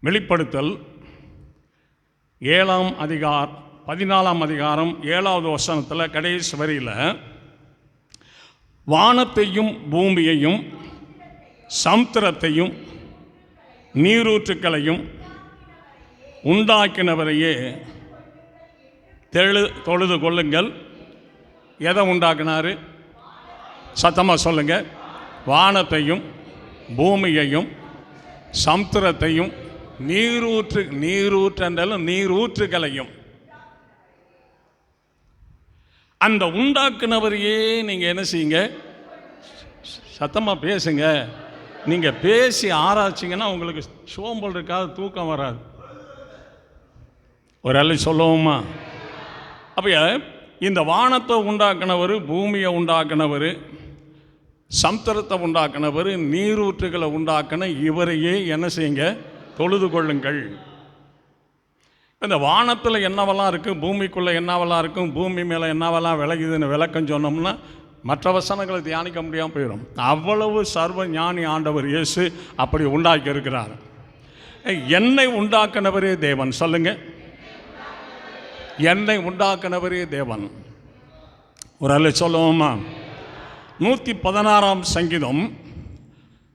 வெளிப்படுத்தல் 14ஆம் அதிகாரம் 7வது வசனத்தில் கடைசி வரியில் வானத்தையும் பூமியையும் சமுத்திரத்தையும் நீரூற்றுக்களையும் உண்டாக்கினவரையே தொழுது கொள்ளுங்கள். எதை உண்டாக்கினாரு? சத்தமாக சொல்லுங்க. வானத்தையும் பூமியையும் சமுத்திரத்தையும் நீரூற்றுகளையும். அந்த உண்டாக்குனவரையே நீங்கள் என்ன செய்யுங்க? சத்தமாக பேசுங்க. நீங்கள் பேசி ஆராய்ச்சிங்கன்னா உங்களுக்கு சோம்பல் இருக்காது, தூக்கம் வராது. ஒரு அள்ளி சொல்லுவோமா? அப்போ இந்த வானத்தை உண்டாக்குனவர், பூமியை உண்டாக்குனவர், சமுத்திரத்தை உண்டாக்குனவர், நீரூற்றுகளை உண்டாக்குன இவரையே என்ன செய்யுங்க? தொழுது கொள்ளுங்கள். இந்த வானத்தில் என்னவெல்லாம் இருக்குது, பூமிக்குள்ளே என்னவெல்லாம் இருக்கும், பூமி மேலே என்னவெல்லாம் விளையுதுன்னு விளக்கம் சொன்னோம்னா மற்ற வசனங்களை தியானிக்க முடியாமல் போயிடும். அவ்வளவு சர்வ ஞானி ஆண்டவர் இயேசு அப்படி உண்டாக்கி இருக்கிறார். என்னை உண்டாக்குனவரே தேவன். சொல்லுங்க, என்னை உண்டாக்குனவரே தேவன். ஒரு அல்ல சொல்லுவோமா? 116ஆம் சங்கீதம்,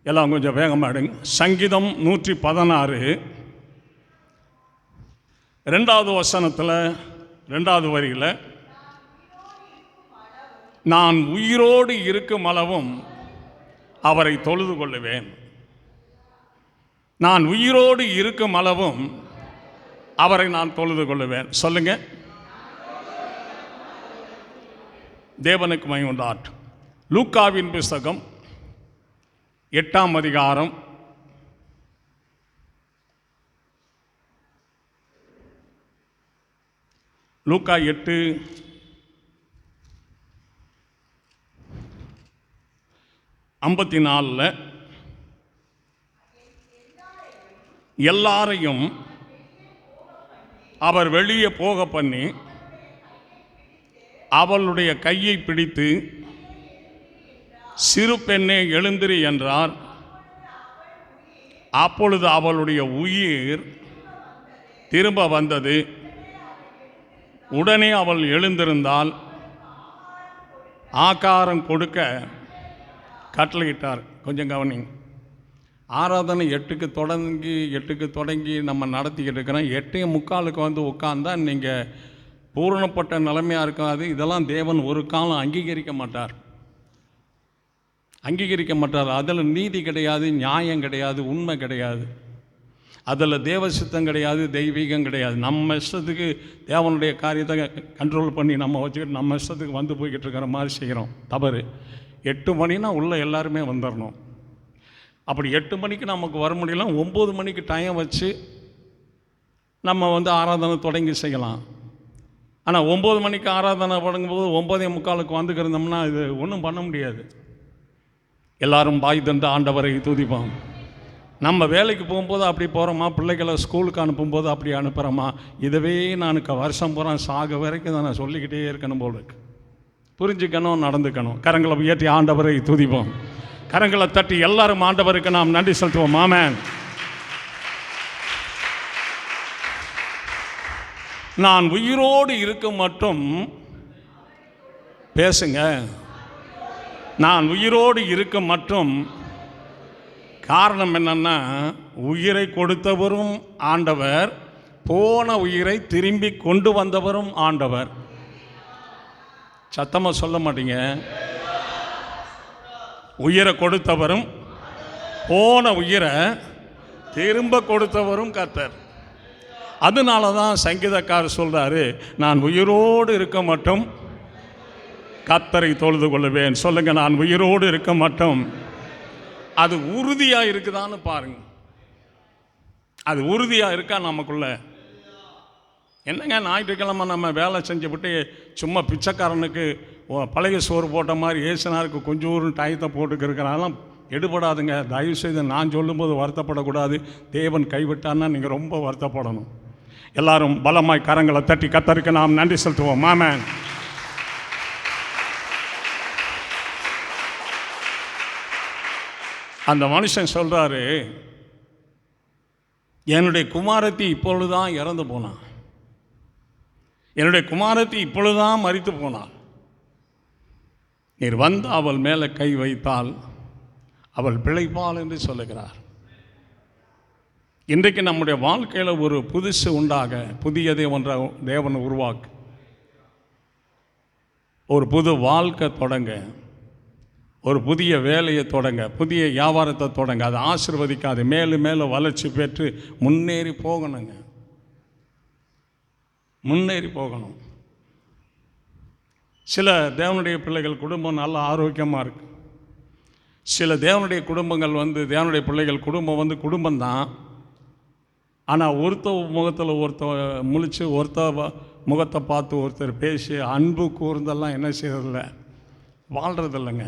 எல்லாம் கொஞ்சம் வேகமாடுங்க. சங்கீதம் 116 2வது வசனத்தில் 2வது வரியில், நான் உயிரோடு இருக்கும் அளவும் அவரை தொழுது கொள்ளுவேன். நான் உயிரோடு இருக்கும் அளவும் அவரை நான் தொழுது கொள்ளுவேன். சொல்லுங்க, தேவனுக்கு மகிமை உண்டாகட்டும். லூக்காவின் புஸ்தகம் 8ஆம் அதிகாரம் 8:54 எல்லாரையும் அவர் வெளியே போக பண்ணி அவளுடைய கையை பிடித்து, சிறு பெண்ணே எழுந்திரு என்றார். அப்பொழுது அவளுடைய உயிர் திரும்ப வந்தது. உடனே அவள் எழுந்திருந்தால் ஆகாரம் கொடுக்க கட்டளையிட்டார். கொஞ்சம் கவனிங்க. ஆராதனை 8க்கு தொடங்கி நம்ம நடத்திக்கிட்டு இருக்கிறோம். 8:45 வந்து உட்கார்ந்தா நீங்கள் பூரணப்பட்ட நிலைமையாக இருக்காது. இதெல்லாம் தேவன் ஒரு காலம் அங்கீகரிக்க மாட்டார். அதில் நீதி கிடையாது, நியாயம் கிடையாது, உண்மை கிடையாது. அதில் தேவ சித்தம் கிடையாது, தெய்வீகம் கிடையாது. நம்ம இஷ்டத்துக்கு தேவனுடைய காரியத்தை கண்ட்ரோல் பண்ணி நம்ம வச்சுக்கிட்டு நம்ம இஷ்டத்துக்கு வந்து போய்கிட்டு இருக்கிற மாதிரி செய்கிறோம். தவறு. 8 மணினா உள்ளே எல்லாருமே வந்துடணும். அப்படி 8 மணிக்கு நமக்கு வர முடியல, 9 மணிக்கு டைம் வச்சு நம்ம ஆராதனை தொடங்கி செய்யலாம். ஆனால் 9 மணிக்கு ஆராதனை தொடங்கும்போது 9:45 வந்துக்கிருந்தோம்னா இது ஒன்றும் பண்ண முடியாது. எல்லாரும் பாய் தந்து ஆண்டவரை துதிப்போம். நம்ம வேலைக்கு போகும்போது அப்படி போகிறோமா, பிள்ளைகளை ஸ்கூலுக்கு அனுப்பும்போது அப்படி அனுப்புகிறோமா? இதுவே நான் வருஷம் பூரா சாக வரைக்கும் தான் நான் சொல்லிக்கிட்டே இருக்கணும் போல் இருக்கு. புரிஞ்சுக்கணும், நடந்துக்கணும். கரங்களை உயர்த்தி ஆண்டவரை துதிப்போம். கரங்களை தட்டி எல்லாரும் ஆண்டவருக்கு நாம் நன்றி செலுத்துவோம். ஆமென். நான் உயிரோடு இருக்க மட்டும் பேசுங்க. நான் உயிரோடு இருக்க மட்டும். காரணம் என்னன்னா, உயிரை கொடுத்தவரும் ஆண்டவர், போன உயிரை திரும்பி கொண்டு வந்தவரும் ஆண்டவர். சத்தமாக சொல்ல மாட்டீங்க. உயிரை கொடுத்தவரும் போன உயிரை திரும்ப கொடுத்தவரும் கர்த்தர். அதனால தான் சங்கீதக்காரர் சொல்கிறாரு, நான் உயிரோடு இருக்க மட்டும் கர்த்தரை தொழுது கொள்ளுவேன். சொல்லுங்கள், நான் உயிரோடு இருக்க மட்டும். அது உறுதியாக இருக்குதான்னு பாருங்க. அது உறுதியாக இருக்கா நமக்குள்ள? என்னங்க ஞாயிற்றுக்கிழமை நம்ம வேலை செஞ்சுவிட்டு சும்மா பிச்சைக்காரனுக்கு பழைய சோறு போட்ட மாதிரி ஏசுனாருக்கு கொஞ்சம் டயத்தை போட்டுக்கிறதுனாலாம் எடுபடாதுங்க. தயவுசெய்து நான் சொல்லும்போது வருத்தப்படக்கூடாது. தேவன் கைவிட்டான்னா நீங்கள் ரொம்ப வருத்தப்படணும். எல்லாரும் பலமாய் கரங்களை தட்டி கர்த்தருக்கு நாம் நன்றி செலுத்துவோம். ஆமென். அந்த மனுஷன் சொல்கிறாரு, என்னுடைய குமாரத்தி இப்பொழுதுதான் இறந்து போனான், என்னுடைய குமாரத்தி இப்பொழுதுதான் மரித்து போனாள். நீர் வந்து அவள் மேலே கை வைத்தால் அவள் பிழைப்பாள் என்று சொல்லுகிறார். இன்றைக்கு நம்முடைய வாழ்க்கையில் ஒரு புதுசு உண்டாக, புதியதை ஒன்றை தேவன் உருவாக்கு, ஒரு புது வாழ்க்கை தொடங்க, ஒரு புதிய வேலையை தொடங்க, புதிய வியாபாரத்தை தொடங்க. அதை ஆசீர்வதிக்காது, மேலும் மேலும் வளர்ச்சி பெற்று முன்னேறி போகணுங்க, முன்னேறி போகணும். சில தேவனுடைய பிள்ளைகள் குடும்பம் நல்ல ஆரோக்கியமாக இருக்குது. சில தேவனுடைய குடும்பங்கள் தேவனுடைய பிள்ளைகள் குடும்பம் குடும்பம்தான். ஆனால் ஒருத்தர் முகத்தில் ஒருத்தர் முழித்து, ஒருத்தர் முகத்தை பார்த்து ஒருத்தர் பேசி அன்பு கூர்ந்தெல்லாம் என்ன செய்யறதில்ல, வாழ்கிறதில்லைங்க,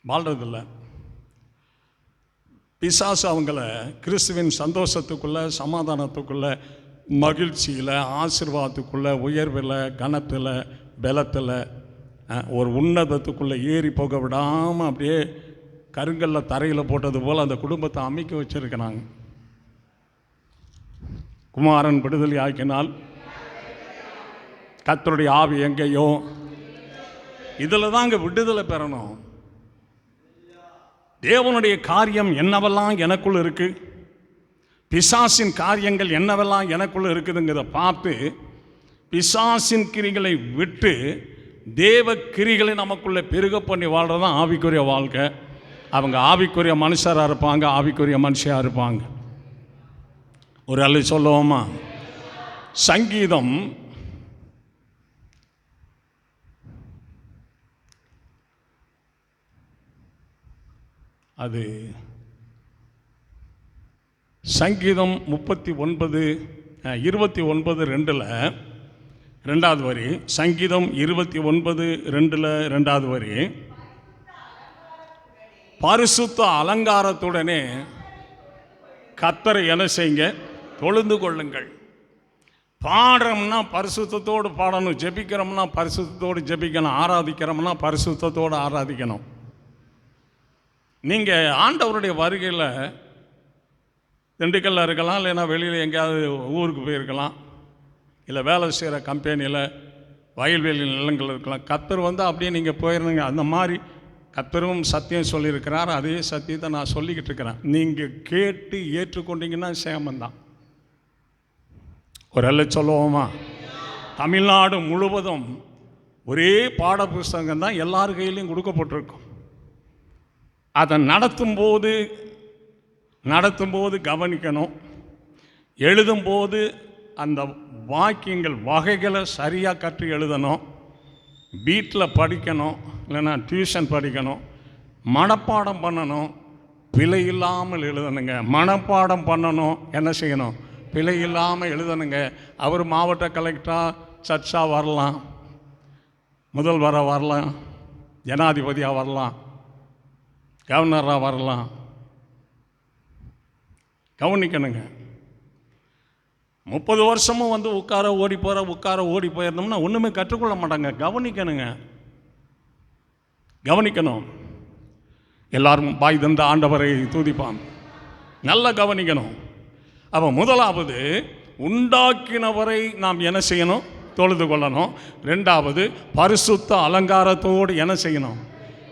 வாழ்கிறதில்ல. பிசாசு அவங்கள கிறிஸ்துவின் சந்தோஷத்துக்குள்ளே, சமாதானத்துக்குள்ளே, மகிழ்ச்சியில், ஆசீர்வாதத்துக்குள்ளே, உயர்வில், கனத்தில், பலத்தில், ஒரு உன்னதத்துக்குள்ளே ஏறி போக விடாமல் அப்படியே கருங்கல்ல தரையில் போட்டது போல் அந்த குடும்பத்தை அமைக்க வச்சுருக்கிறாங்க. குமாரன் விடுதலை ஆக்கினால் கர்த்தருடைய ஆவி எங்கேயோ, இதில் தாங்க விடுதலை பெறணும். தேவனுடைய காரியம் என்னவெல்லாம் எனக்குள்ள இருக்குது, பிசாசின் காரியங்கள் என்னவெல்லாம் எனக்குள்ள இருக்குதுங்கிறத பார்த்து பிசாசின் கிரிகளை விட்டு தேவ கிரிகளை நமக்குள்ளே பெருக பண்ணி வாழ்கிறது தான் ஆவிக்குரிய வாழ்க்கை. அவங்க ஆவிக்குரிய மனுஷராக இருப்பாங்க, ஆவிக்குரிய மனுஷியாக இருப்பாங்க. ஒரு அல்ல சொல்லுவோமா? சங்கீதம் அது சங்கீதம் 29:2 ரெண்டாவது வரி. சங்கீதம் 29:2 ரெண்டாவது வரி. பரிசுத்த அலங்காரத்துடனே கர்த்தரை என்ன செய்யுங்க, தொழுந்து கொள்ளுங்கள். பாடுறோம்னா பரிசுத்தத்தோடு பாடணும், ஜெபிக்கிறோம்னா பரிசுத்தத்தோடு ஜெபிக்கணும், ஆராதிக்கிறோம்னா பரிசுத்தத்தோடு ஆராதிக்கணும். நீங்கள் ஆண்டவருடைய வருகையில் திண்டுக்கல்ல இருக்கலாம், இல்லைன்னா வெளியில் எங்கேயாவது ஊருக்கு போயிருக்கலாம், இல்லை வேலை செய்கிற கம்பெனியில் வயல்வெளி நிலங்கள் இருக்கலாம். கர்த்தர் அப்படியே நீங்கள் போயிருந்தீங்க. அந்த மாதிரி கர்த்தரும் சத்தியம் சொல்லியிருக்கிறார். அதே சத்தியத்தை நான் சொல்லிக்கிட்டு இருக்கிறேன். நீங்கள் கேட்டு ஏற்றுக்கொண்டீங்கன்னா சேமந்தான். ஒரு அல்ல சொல்லுவோமா? தமிழ்நாடு முழுவதும் ஒரே பாட புஸ்தகம் தான் எல்லார் கையிலையும் கொடுக்கப்பட்டிருக்கும். அதை நடத்தும்போது கவனிக்கணும், எழுதும்போது அந்த வாக்கியங்கள் வகைகளை சரியாக கற்று எழுதணும், வீட்டில் படிக்கணும், இல்லைன்னா டியூஷன் படிக்கணும், மனப்பாடம் பண்ணணும், பிழை இல்லாமல் எழுதணுங்க. மனப்பாடம் பண்ணணும், என்ன செய்யணும், பிழை இல்லாமல் எழுதணுங்க. அவர் மாவட்ட கலெக்டராக சர்ச்சாக வரலாம், முதல்வராக வரலாம், ஜனாதிபதியாக வரலாம், கவர்னராக வரலாம். கவனிக்கணுங்க. 30 வருஷமும் உட்கார ஓடி போயிருந்தோம்னா ஒன்றுமே கற்றுக்கொள்ள மாட்டாங்க. கவனிக்கணுங்க, கவனிக்கணும். எல்லாரும் பாய் தந்த ஆண்டவரை துதிப்பான். நல்லா கவனிக்கணும். அப்போ முதலாவது உண்டாக்கினவரை நாம் என்ன செய்யணும், தொழுது கொள்ளணும். ரெண்டாவது பரிசுத்த அலங்காரத்தோடு என்ன செய்யணும்.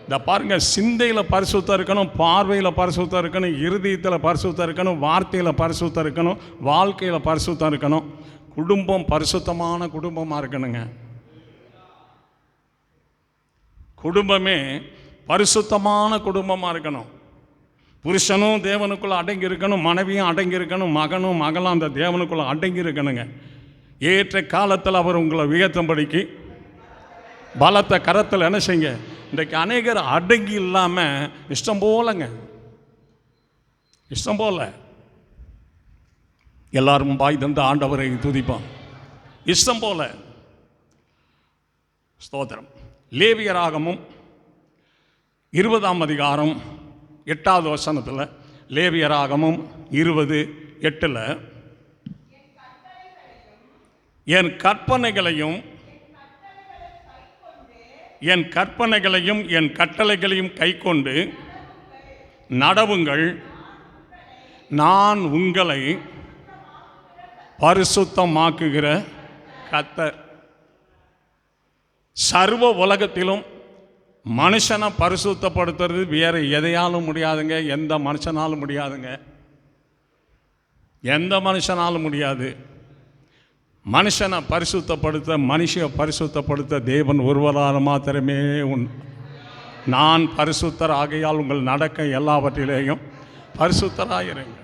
இந்த பாருங்க, சிந்தையில் பரிசுத்தம் இருக்கணும், பார்வையில் பரிசுத்தம் இருக்கணும், இருதயத்தில் பரிசுத்தம் இருக்கணும், வார்த்தையில் பரிசுத்தம் இருக்கணும், வாழ்க்கையில் பரிசுத்தம் இருக்கணும். குடும்பம் பரிசுத்தமான குடும்பமாக இருக்கணுங்க. குடும்பமே பரிசுத்தமான குடும்பமாக இருக்கணும். புருஷனும் தேவனுக்குள்ளே அடங்கி இருக்கணும், மனைவியும் அடங்கி இருக்கணும், மகனும் மகளும் அந்த தேவனுக்குள்ளே அடங்கி இருக்கணுங்க. ஏற்ற காலத்தில் அவர் உங்களை உயர்த்தும்படிக்கு பலத்த கரத்தில் என்ன செய்யுங்க. இன்றைக்கு அநேகர் அடங்கி இல்லாமல் இஷ்டம் போலங்க, இஷ்டம் போல எல்லாரும் பாய் தந்த ஆண்டவரை துதிப்பான். இஷ்டம் போல. ஸ்தோத்திரம். லேவியராகமும் 20ஆம் அதிகாரம் 8வது வசனத்தில், லேவியராகமும் 20:8, என் கற்பனைகளையும் என் கட்டளைகளையும் கைக்கொண்டு நடவுங்கள், நான் உங்களை பரிசுத்தமாக்குகிற கர்த்தர். சர்வ உலகத்திலும் மனுஷனை பரிசுத்தப்படுத்துறது வேறு எதையாலும் முடியாதுங்க. எந்த மனுஷனாலும் முடியாதுங்க. எந்த மனுஷனாலும் முடியாது. மனுஷனை பரிசுத்தப்படுத்த, மனுஷியை பரிசுத்தப்படுத்த தேவன் ஒருவரால் மாத்திரமே உண்டு. நான் பரிசுத்தர் ஆகையால் உங்கள் நடக்க எல்லாவற்றிலேயும் பரிசுத்தராயிருங்க.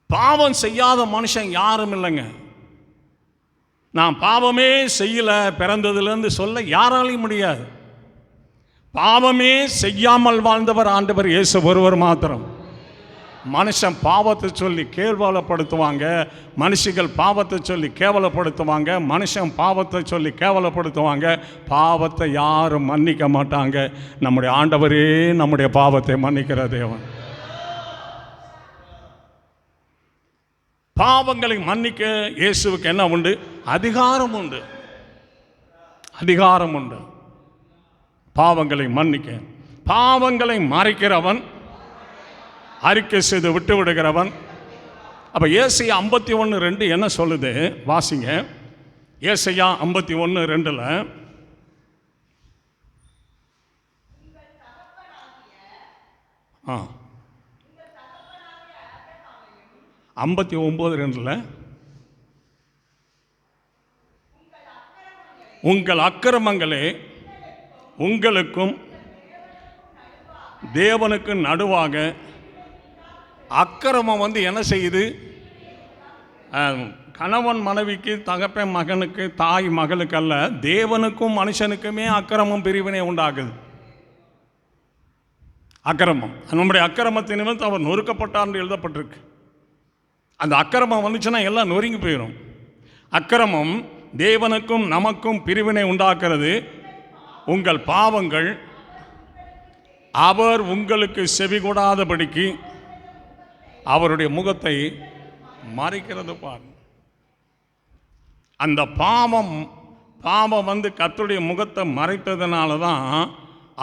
பாவம் செய்யாத மனுஷன் யாரும் இல்லைங்க. நான் பாவமே செய்யலை பிறந்ததுலேருந்து சொல்ல யாராலையும் முடியாது. பாவமே செய்யாமல் வாழ்ந்தவர் ஆண்டவர் இயேசு ஒருவர் மாத்திரம். மனுஷன் பாவத்தை சொல்லி கேவலப்படுத்துவாங்க, மனுஷிகள் பாவத்தை சொல்லி கேவலப்படுத்துவாங்க, மனுஷன் பாவத்தை சொல்லி கேவலப்படுத்துவாங்க. பாவத்தை யாரும் மன்னிக்க மாட்டாங்க. நம்முடைய ஆண்டவரே நம்முடைய பாவத்தை மன்னிக்கிற தேவன். பாவங்களை மன்னிக்க இயேசுவுக்கு என்ன உண்டு? அதிகாரம் உண்டு. அதிகாரம் உண்டு பாவங்களை மன்னிக்க. பாவங்களை மறைக்கிறவன், அறிக்கை செய்து விட்டு விடுகிறவன். அப்போ ஏசாயா 51:2 என்ன சொல்லுது? வாசிங்க. ஏசாயா 51:2 59:2 உங்கள் அக்கிரமங்களே உங்களுக்கும் தேவனுக்கு நடுவாக. அக்கிரமம் என்ன செய்யுது? கணவன் மனைவிக்கு, தகப்பன் மகனுக்கு, தாய் மகளுக்கு அல்ல, தேவனுக்கும் மனுஷனுக்குமே அக்கிரமம் பிரிவினை உண்டாகுது. அக்கிரமம், நம்முடைய அக்கிரமத்தின் நிமித்தம் அவர் நொறுக்கப்பட்டார் என்று எழுதப்பட்டிருக்கு. அந்த அக்கிரமம் வந்துச்சுன்னா எல்லாம் நொறுங்கி போயிடும். அக்கிரமம் தேவனுக்கும் நமக்கும் பிரிவினை உண்டாக்குறது. உங்கள் பாவங்கள் அவர் உங்களுக்கு செவி கொடாதபடிக்கு அவருடைய முகத்தை மறைக்கிறது. பாருங்க, அந்த பாவம் கர்த்தருடைய முகத்தை மறைத்ததுனால தான்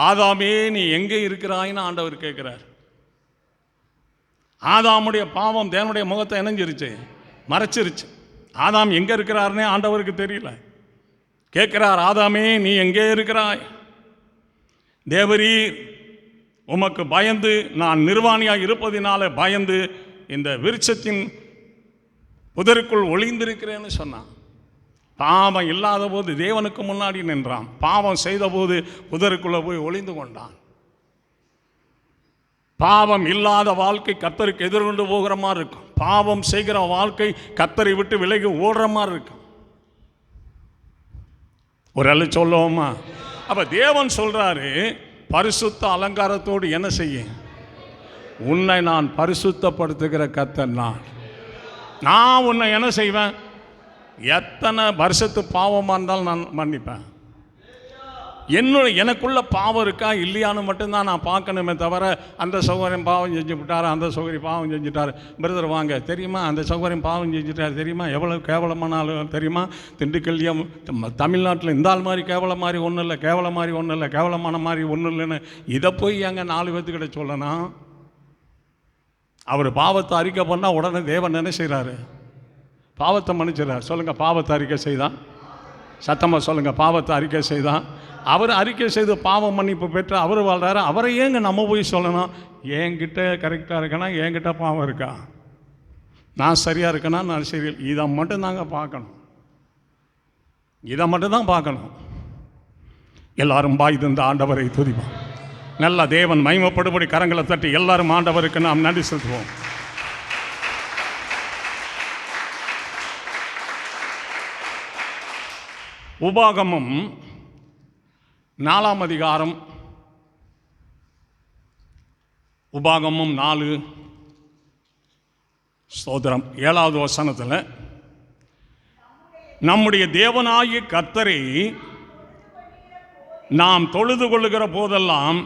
ஆதாமே நீ எங்கே இருக்கிறாய்ன்னு ஆண்டவர் கேட்கிறார். ஆதாமுடைய பாவம் தேவனுடைய முகத்தை இணைஞ்சிருச்சு, மறைச்சிருச்சு. ஆதாம் எங்கே இருக்கிறாருன்னே ஆண்டவருக்கு தெரியல. கேட்கிறார், ஆதாமே நீ எங்கே இருக்கிறாய்? தேவரீர் உமக்கு பயந்து, நான் நிர்வாணியாக இருப்பதினால பயந்து இந்த விருட்சத்தின் புதருக்குள் ஒளிந்திருக்கிறேன்னு சொன்னான். பாவம் இல்லாத போது தேவனுக்கு முன்னாடி நின்றான். பாவம் செய்த போது புதருக்குள்ளே போய் ஒளிந்து கொண்டான். பாவம் இல்லாத வாழ்க்கை கர்த்தருக்கு எதிர்கொண்டு போகிற மாதிரி இருக்கும். பாவம் செய்கிற வாழ்க்கை கர்த்தரை விட்டு விலகி ஓடுற மாதிரி இருக்கும். ஒரு அல்ல சொல்லுவோமா? அப்ப தேவன் சொல்றாரு, பரிசுத்த அலங்காரத்தோடு என்ன செய்ய? உன்னை நான் பரிசுத்தப்படுத்துகிற கர்த்தர் நான் உன்னை என்ன செய்வேன்? எத்தனை வருஷத்து பாவமாக இருந்தாலும் நான் மன்னிப்பேன். எனக்குள்ள பாவம் இருக்கா இல்லையான்னு மட்டும்தான் நான் பார்க்கணுமே தவிர, அந்த சௌகரியம் பாவம் செஞ்சு விட்டார், அந்த சௌகரியம் பாவம் செஞ்சுட்டார், பிரதர் வாங்க தெரியுமா, அந்த சௌகரியம் பாவம் செஞ்சுட்டார் தெரியுமா, எவ்வளோ கேவலமான ஆள் தெரியுமா, திண்டுக்கல்லியம் தமிழ்நாட்டில் இந்த ஆள் மாதிரி கேவலம் மாதிரி ஒன்றும் இல்லை, கேவலம் மாதிரி ஒன்றும் இல்லை, கேவலமான மாதிரி ஒன்றும் இல்லைன்னு இதை போய் எங்க 4 பேர்த்துக்கிட்ட சொல்லணும்? அவர் பாவத்தை அறிக்கை பண்ணால் உடனே தேவன் என்ன செய்கிறாரு? பாவத்தை மன்னிச்சிடறார். சொல்லுங்கள், பாவத்தை அறிக்கை செய்தான். சத்தமாக சொல்லுங்கள், பாவத்தை அறிக்கை செய்தான். அவர் அறிக்கை செய்து பாவம் மன்னிப்பு பெற்று அவர் வாழ்றாரு. அவரை ஏங்க நம்ம போய் சொல்லணும்? என்கிட்ட கரெக்டாக இருக்கேனா, என்கிட்ட பாவம் இருக்கா, நான் சரியாக இருக்கேனா, நான் சரி, இதை மட்டும் தாங்க பார்க்கணும். இதை மட்டும்தான் பார்க்கணும். எல்லாரும் பாய் தந்த ஆண்டவரை துதிப்போம். நல்ல தேவன் மகிமைப்படும்படி கரங்களை தட்டி எல்லாரும் ஆண்டவருக்கு நாம் நன்றி செலுத்துவோம். உபாகமம் 4ஆம் அதிகாரம், உபாகமம் 4 ஸ்தோத்திரம் 7வது வசனத்தில், நம்முடைய தேவனாகிய கர்த்தரை நாம் தொழுது கொள்ளுகிற போதெல்லாம்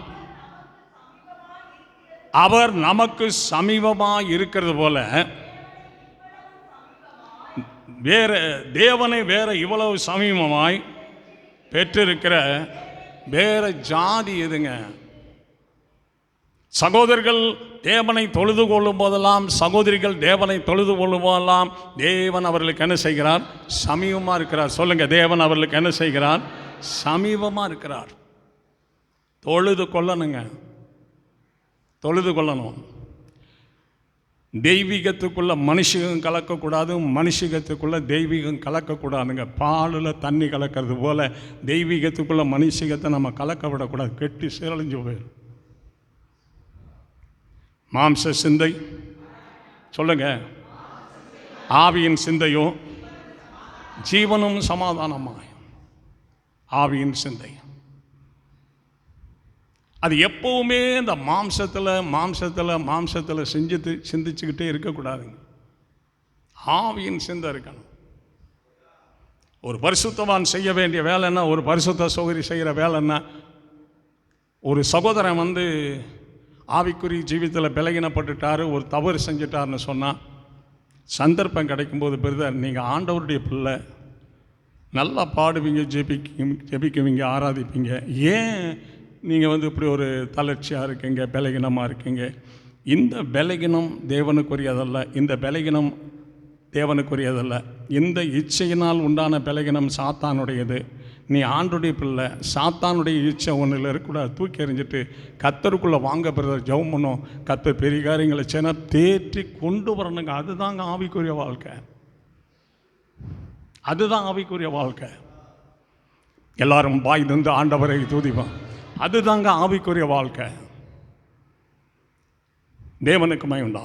அவர் நமக்கு சமீபமாக இருக்கிறது போல தேவனை வேற இவ்வளவு சமீபமாய் பெற்றிருக்கிற வேற ஜாதி எதுங்க? சகோதரர்கள் தேவனை தொழுது கொள்ளும் போதெல்லாம், சகோதரிகள் தேவனை தொழுது கொள்ளும் போதெல்லாம் தேவன் அவர்களுக்கு என்ன செய்கிறார்? சமீபமாக இருக்கிறார். சொல்லுங்க, தேவன் அவர்களுக்கு என்ன செய்கிறார்? சமீபமாக இருக்கிறார். தொழுது கொள்ளணுங்க, தொழுது கொள்ளணும். தெய்வீகத்துக்குள்ள மனுஷிகம் கலக்கக்கூடாது, மனுஷிகத்துக்குள்ள தெய்வீகம் கலக்கக்கூடாதுங்க. பாலில் தண்ணி கலக்கிறது போல் தெய்வீகத்துக்குள்ள மனுஷிகத்தை நம்ம கலக்க விடக்கூடாது, கெட்டி சீரழிஞ்சு போயிடும். மாம்ச சிந்தை, சொல்லுங்க, ஆவியின் சிந்தையும் ஜீவனும் சமாதானமாய். ஆவியின் சிந்தை அது எப்பவுமே இந்த மாம்சத்தில் சிந்திச்சுக்கிட்டே இருக்கக்கூடாதுங்க. ஆவியின் சிந்தை இருக்கணும். ஒரு பரிசுத்தவான் செய்ய வேண்டிய வேலைன்னா, ஒரு பரிசுத்த சகோதரி செய்கிற வேலைன்னா, ஒரு சகோதரன் ஆவிக்குரிய ஜீவிதத்தில் பலகீனப்பட்டுட்டார், ஒரு தவறு செஞ்சிட்டார்னு சொன்னால், சந்தர்ப்பம் கிடைக்கும்போது, பிரதர் நீங்கள் ஆண்டவருடைய பிள்ளை, நல்லா பாடுவீங்க, ஜெபிக்குவீங்க, ஆராதிப்பீங்க, ஏன் நீங்கள் இப்படி ஒரு தளர்ச்சியாக இருக்கீங்க, பலகீனமாக இருக்கீங்க? இந்த பலகீனம் தேவனுக்குரியதல்ல, இந்த பலகீனம் தேவனுக்குரியதல்ல. இந்த இச்சையினால் உண்டான பலகீனம் சாத்தானுடையது. நீ ஆண்டுடைய பிள்ளை, சாத்தானுடைய இச்சை ஒன்றில் இருக்கக்கூடாது. தூக்கி எறிஞ்சிட்டு கர்த்தருக்குள்ளே வாங்க பிரதர், ஜெபம் பண்ணோம், கர்த்தர் பெரிய காரியங்களை செய்ய தேற்றி கொண்டு வரணுங்க. அதுதாங்க ஆவிக்குரிய வாழ்க்கை, அதுதான் ஆவிக்குரிய வாழ்க்கை. எல்லாரும் வாய் தந்து ஆண்டவரை துதிப்பான். அதுதாங்க ஆவிக்குரிய வாழ்க்கை. தேவனுக்கு மகிமை.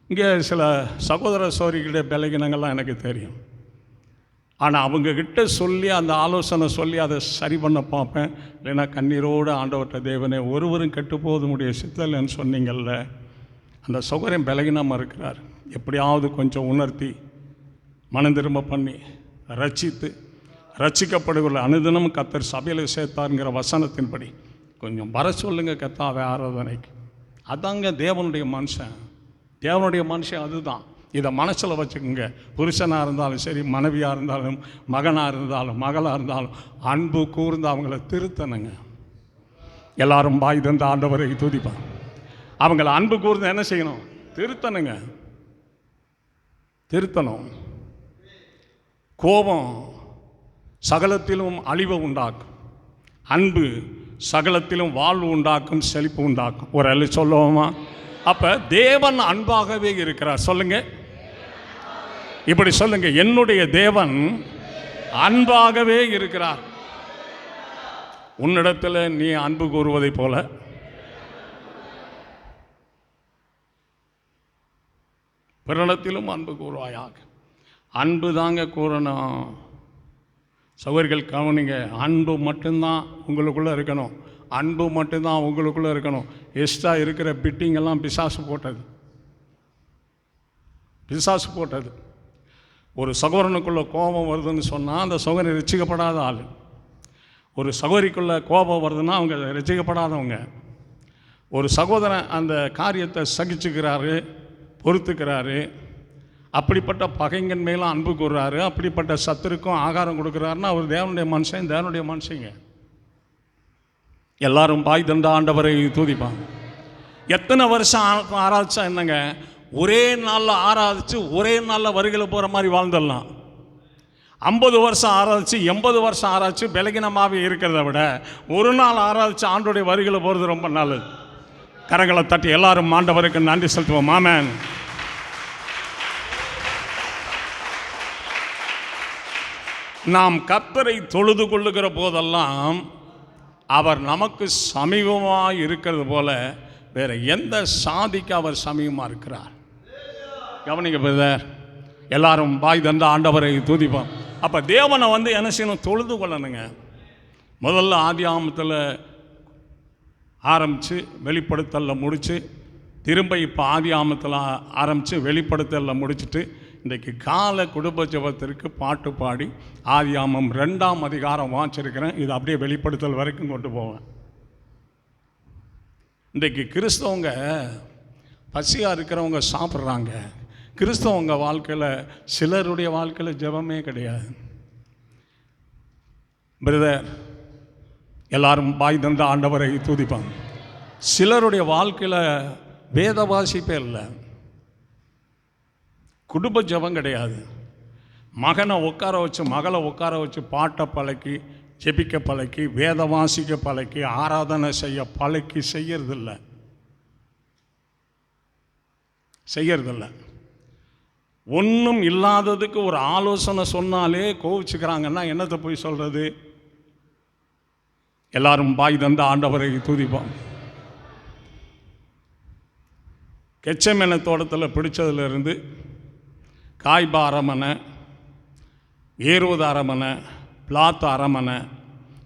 இங்கே சில சகோதர சகோதரிகளுடைய பலகீனங்கள்லாம் எனக்கு தெரியும். ஆனால் அவங்கக்கிட்ட சொல்லி, அந்த ஆலோசனை சொல்லி அதை சரி பண்ண பார்ப்பேன். இல்லைன்னா கண்ணீரோடு ஆண்டவர்கிட்ட, தேவனே ஒருவரும் கெட்டு போது முடிய சித்தலைன்னு சொன்னீங்கள்ல, அந்த சகோதரன் பலகீனமாக இருக்கிறார், எப்படியாவது கொஞ்சம் உணர்த்தி மனம் திரும்ப பண்ணி ரட்சித்து, ரட்சிக்கப்படுகிற அனுதினம் கர்த்தர் சபையில் சேர்த்தாருங்கிற வசனத்தின்படி கொஞ்சம் வர சொல்லுங்கள் கர்த்தாவே ஆராதனைக்கு. அதாங்க தேவனுடைய மனுஷன். தேவனுடைய மனுஷன் அதுதான். இதை மனசில் வச்சுக்கோங்க. புருஷனாக இருந்தாலும் சரி, மனைவியாக இருந்தாலும், மகனாக இருந்தாலும், மகளாக இருந்தாலும், அன்பு கூர்ந்து அவங்கள திருத்தணுங்க. எல்லாரும் வாய் தந்த ஆண்டவரை துதிப்பாங்க. அவங்கள அன்பு கூர்ந்து என்ன செய்யணும்? திருத்தணுங்க, திருத்தணும். கோபம் சகலத்திலும் அழிவை உண்டாக்கும், அன்பு சகலத்திலும் வாழ்வு உண்டாக்கும், செழிப்பு உண்டாக்கும். ஒரு அல்ல சொல்லுவோமா? அப்போ தேவன் அன்பாகவே இருக்கிறார். சொல்லுங்க, இப்படி சொல்லுங்க, என்னுடைய தேவன் அன்பாகவே இருக்கிறார். உன்னிடத்தில் நீ அன்பு கூறுவதை போல பிறனிடத்திலும் அன்பு கூறுவாயாக. அன்பு தாங்க கூறணும். சகோதரிகள் கவனிங்க, அன்பு மட்டும்தான் உங்களுக்குள்ளே இருக்கணும், அன்பு மட்டும்தான் உங்களுக்குள்ளே இருக்கணும். எக்ஸ்ட்ரா இருக்கிற பிட்டிங்கெல்லாம் பிசாசு போட்டது, பிசாசு போட்டது. ஒரு சகோதரனுக்குள்ளே கோபம் வருதுன்னு சொன்னால் அந்த சகோதரன் ரட்சிக்கப்படாத ஆள். ஒரு சகோதரிக்குள்ளே கோபம் வருதுன்னா அவங்க ரட்சிக்கப்படாதவங்க. ஒரு சகோதரன் அந்த காரியத்தை சகிச்சுக்கிறாரு, பொறுத்துக்கிறாரு, அப்படிப்பட்ட பகைங்கன் மேலும் அன்பு கூறுறாரு, அப்படிப்பட்ட சத்துருக்கும் ஆகாரம் கொடுக்குறாருன்னா அவர் தேவனுடைய மனுஷன், தேவனுடைய மனுஷங்க. எல்லாரும் பாய் தந்த ஆண்டவரை துதிப்பாங்க. எத்தனை வருஷம் ஆராதிச்சா என்னங்க? ஒரே நாளில் ஆராதிச்சு ஒரே நாளில் வருகையில் போகிற மாதிரி வாழ்ந்துடலாம். 50 வருஷம் ஆராதிச்சு 80 வருஷம் ஆராய்ச்சி பலகீனமாகவே இருக்கிறத விட ஒரு நாள் ஆராதிச்சு ஆண்டோடைய வருகையில் போகிறது ரொம்ப நல்லது. கரங்களை தட்டி எல்லாரும் ஆண்டவருக்கு நன்றி செலுத்துவோம். ஆமென். நாம் கர்த்தரை தொழுது கொள்ளுகிற போதெல்லாம் அவர் நமக்கு சமீபமாக இருக்கிறது போல வேற எந்த சாதிக்கு அவர் சமீபமாக இருக்கிறார். கவனிங்க பிரதர், எல்லாரும் பாய் தந்த ஆண்டவரை துதிப்போம். அப்போ தேவனை என்ன செய்யணும்? தொழுது கொள்ளணுங்க. முதல்ல ஆதியாகமத்தில் ஆரம்பித்து வெளிப்படுத்தலில் முடித்து, திரும்ப இப்போ ஆதியாகமத்தில் ஆரம்பித்து வெளிப்படுத்தலில் முடிச்சுட்டு, இன்றைக்கு கால குடும்ப ஜெபத்திற்கு பாட்டு பாடி ஆதியாகமம் 2ஆம் அதிகாரம் வாசிச்சிருக்கிறேன். இது அப்படியே வெளிப்படுத்தல் வரைக்கும் கொண்டு போவேன். இன்றைக்கு கிறிஸ்தவங்க பசியாக இருக்கிறவங்க சாப்பிட்றாங்க. கிறிஸ்தவங்க வாழ்க்கையில் சிலருடைய வாழ்க்கையில் ஜெபமே கிடையாது. பிரதர், எல்லாரும் பாய் தந்த ஆண்டவரை துதிப்பாங்க. சிலருடைய வாழ்க்கையில் வேத வாசிப்பே இல்லை, குடும்ப ஜெபம் கிடையாது. மகனை உட்கார வச்சு மகளை உட்கார வச்சு பாட்டை பழக்கி, ஜெபிக்க பழக்கி, வேத வாசிக்க பழக்கி, ஆராதனை செய்ய பழக்கி செய்யறதில்லை. ஒன்றும் இல்லாததுக்கு ஒரு ஆலோசனை சொன்னாலே கோவிச்சுக்கிறாங்கன்னா என்னத்தை போய் சொல்கிறது? எல்லாரும் பாய் தந்த ஆண்டவரை துதிப்போம். கெச்சமேன தோட்டத்தில் பிடிச்சதுலேருந்து காய்பா அரமனை, ஏரோது அரமனை, பிளாத்து அரமனை